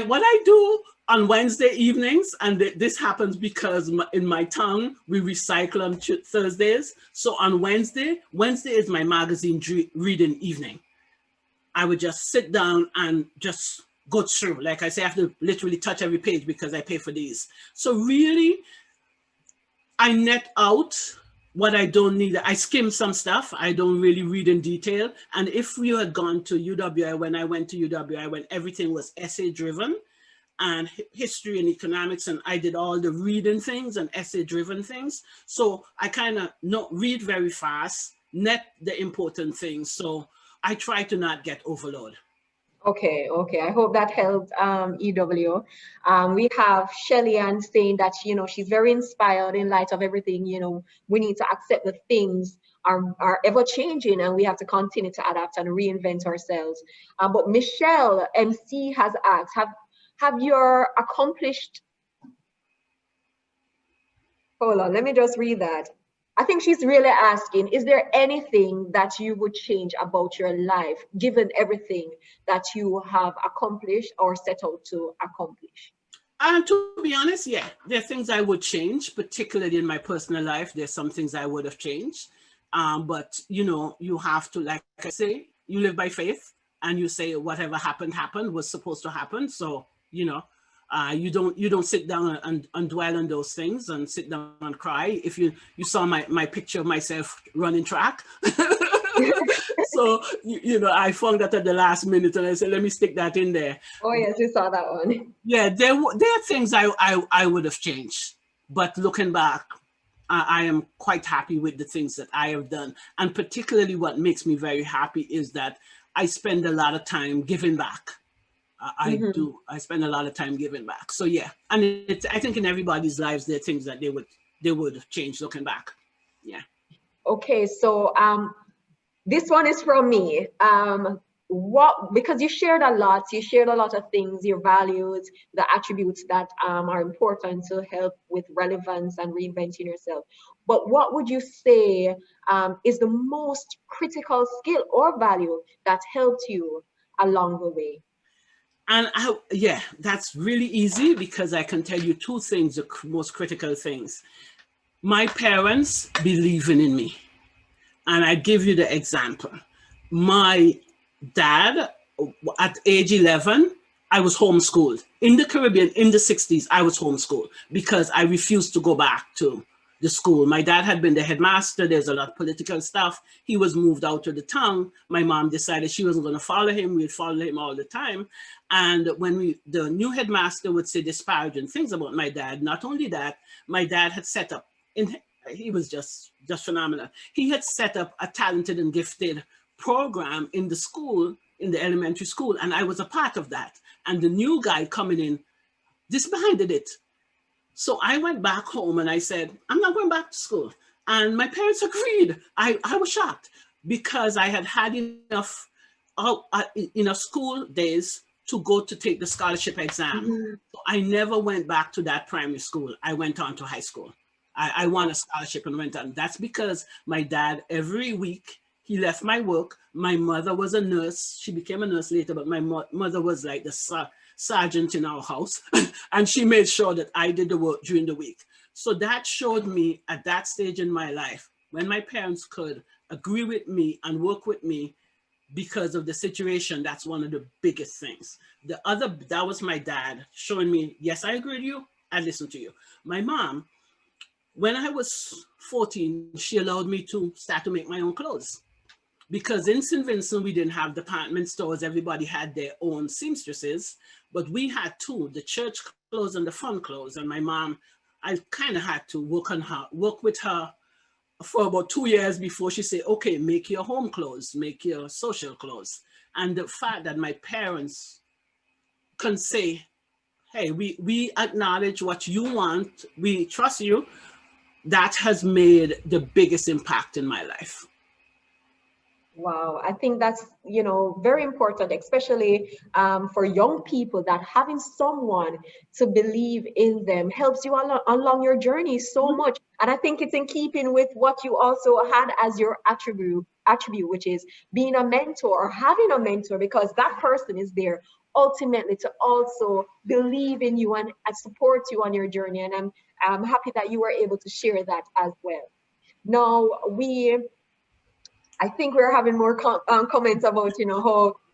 What I do on Wednesday evenings, and this happens because in my town, we recycle on Thursdays. So on Wednesday is my magazine reading evening. I would just sit down and just go through. Like I say, I have to literally touch every page because I pay for these. So really, I net out what I don't need. I skim some stuff. I don't really read in detail. And if we had gone to UWI, when I went to UWI, when everything was essay driven and history and economics, and I did all the reading things and essay driven things. So I kind of read very fast, net the important things. So I try to not get overload. Okay. I hope that helped, EW. We have Shelly Ann saying that, she's very inspired in light of everything. We need to accept that things are ever changing and we have to continue to adapt and reinvent ourselves. But Michelle MC has asked, have your accomplished, hold on, let me just read that. I think she's really asking, is there anything that you would change about your life, given everything that you have accomplished or set out to accomplish? To be honest, yeah, there are things I would change, particularly in my personal life. There's some things I would have changed. But, you have to, like I say, you live by faith and you say whatever happened was supposed to happen. So, you don't sit down and dwell on those things and sit down and cry. If you saw my picture of myself running track. So, I found that at the last minute and I said, let me stick that in there. Oh, yes, you saw that one. Yeah, there are things I would have changed. But looking back, I am quite happy with the things that I have done. And particularly what makes me very happy is that I spend a lot of time giving back. I Mhm. do. I spend a lot of time giving back. So yeah, and I think in everybody's lives there are things that they would change looking back. Yeah. Okay, so this one is from me. What, because you shared a lot of things, your values, the attributes that are important to help with relevance and reinventing yourself. But what would you say is the most critical skill or value that helped you along the way? And yeah, that's really easy because I can tell you two things, the most critical things. My parents believing in me. And I give you the example. My dad, at age 11, I was homeschooled. In the Caribbean, in the 60s, I was homeschooled because I refused to go back to the school. My dad had been the headmaster. There's a lot of political stuff. He was moved out of the town. My mom decided she wasn't going to follow him. We'd follow him all the time. And when the new headmaster would say disparaging things about my dad, not only that, my dad had set up, he was just phenomenal. He had set up a talented and gifted program in the school, in the elementary school, and I was a part of that. And the new guy coming in disbanded it. So I went back home and I said, I'm not going back to school. And my parents agreed. I was shocked because I had had enough school days to go to take the scholarship exam. Mhm. So I never went back to that primary school. I went on to high school. I won a scholarship and went on. That's because my dad, every week, he left my work. My mother was a nurse. She became a nurse later, but my mother was like the sergeant in our house. And she made sure that I did the work during the week. So that showed me at that stage in my life, when my parents could agree with me and work with me because of the situation, that's one of the biggest things. That was my dad showing me, yes, I agree with you. I listen to you. My mom, when I was 14, she allowed me to start to make my own clothes. Because in St. Vincent, we didn't have department stores. Everybody had their own seamstresses, but we had two, the church clothes and the fun clothes. And my mom, I kind of had to work with her for about 2 years before she said, okay, make your home clothes, make your social clothes. And the fact that my parents can say, hey, we acknowledge what you want, we trust you, that has made the biggest impact in my life. Wow, I think that's, very important, especially for young people, that having someone to believe in them helps you along your journey so much. And I think it's in keeping with what you also had as your attribute, which is being a mentor or having a mentor, because that person is there ultimately to also believe in you and support you on your journey. And I'm happy that you were able to share that as well. Now, I think we're having more comments about,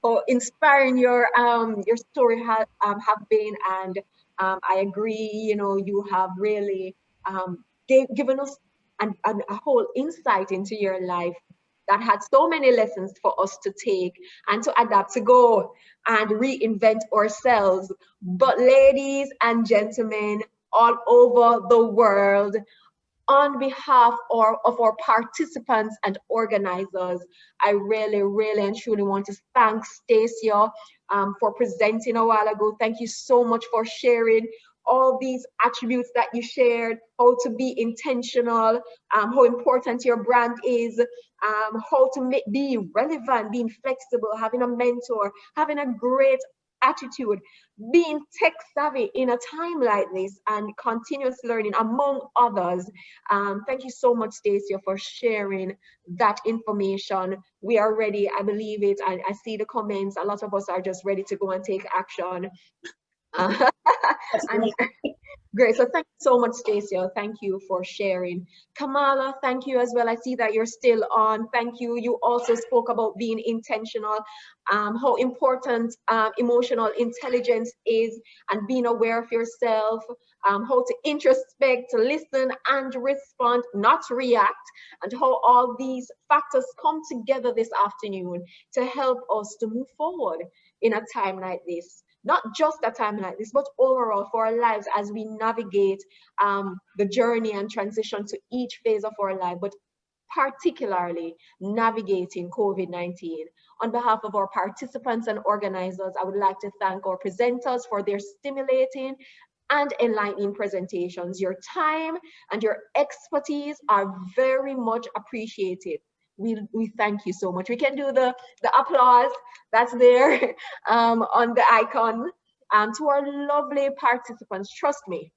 how inspiring your story have been, and I agree. You have really given us a whole insight into your life that had so many lessons for us to take and to adapt, to go and reinvent ourselves. But ladies and gentlemen all over the world, on behalf of our participants and organizers, I really, really and truly want to thank Stacia for presenting a while ago. Thank you so much for sharing all these attributes that you shared, how to be intentional, how important your brand is, how to be relevant, being flexible, having a mentor, having a great attitude, being tech savvy in a time like this, and continuous learning, among others. Thank you so much, Stacia, for sharing that information. We are ready. I believe it. I see the comments. A lot of us are just ready to go and take action. And great. So thank you so much, Stacia. Thank you for sharing. Kamala, thank you as well. I see that you're still on. Thank you. You also spoke about being intentional, how important emotional intelligence is, and being aware of yourself, how to introspect, to listen and respond, not react, and how all these factors come together this afternoon to help us to move forward in a time like this. not just a time like this, but overall for our lives as we navigate the journey and transition to each phase of our life, but particularly navigating COVID-19. On behalf of our participants and organizers, I would like to thank our presenters for their stimulating and enlightening presentations. Your time and your expertise are very much appreciated. We thank you so much. We can do the applause that's there on the icon. To our lovely participants, trust me,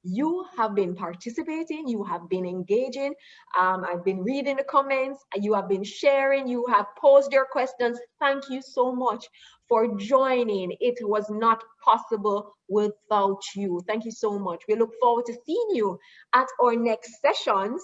you have been participating, you have been engaging. I've been reading the comments, you have been sharing, you have posed your questions. Thank you so much for joining. It was not possible without you. Thank you so much. We look forward to seeing you at our next sessions.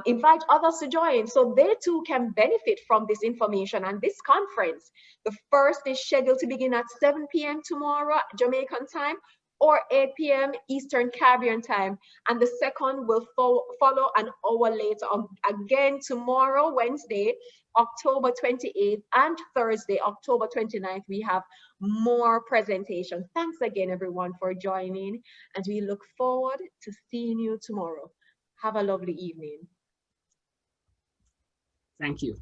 Invite others to join so they too can benefit from this information and this conference. The first is scheduled to begin at 7 p.m. tomorrow, Jamaican time, or 8 p.m. Eastern Caribbean time. And the second will follow an hour later. Again, tomorrow, Wednesday, October 28th, and Thursday, October 29th, we have more presentations. Thanks again, everyone, for joining. And we look forward to seeing you tomorrow. Have a lovely evening. Thank you.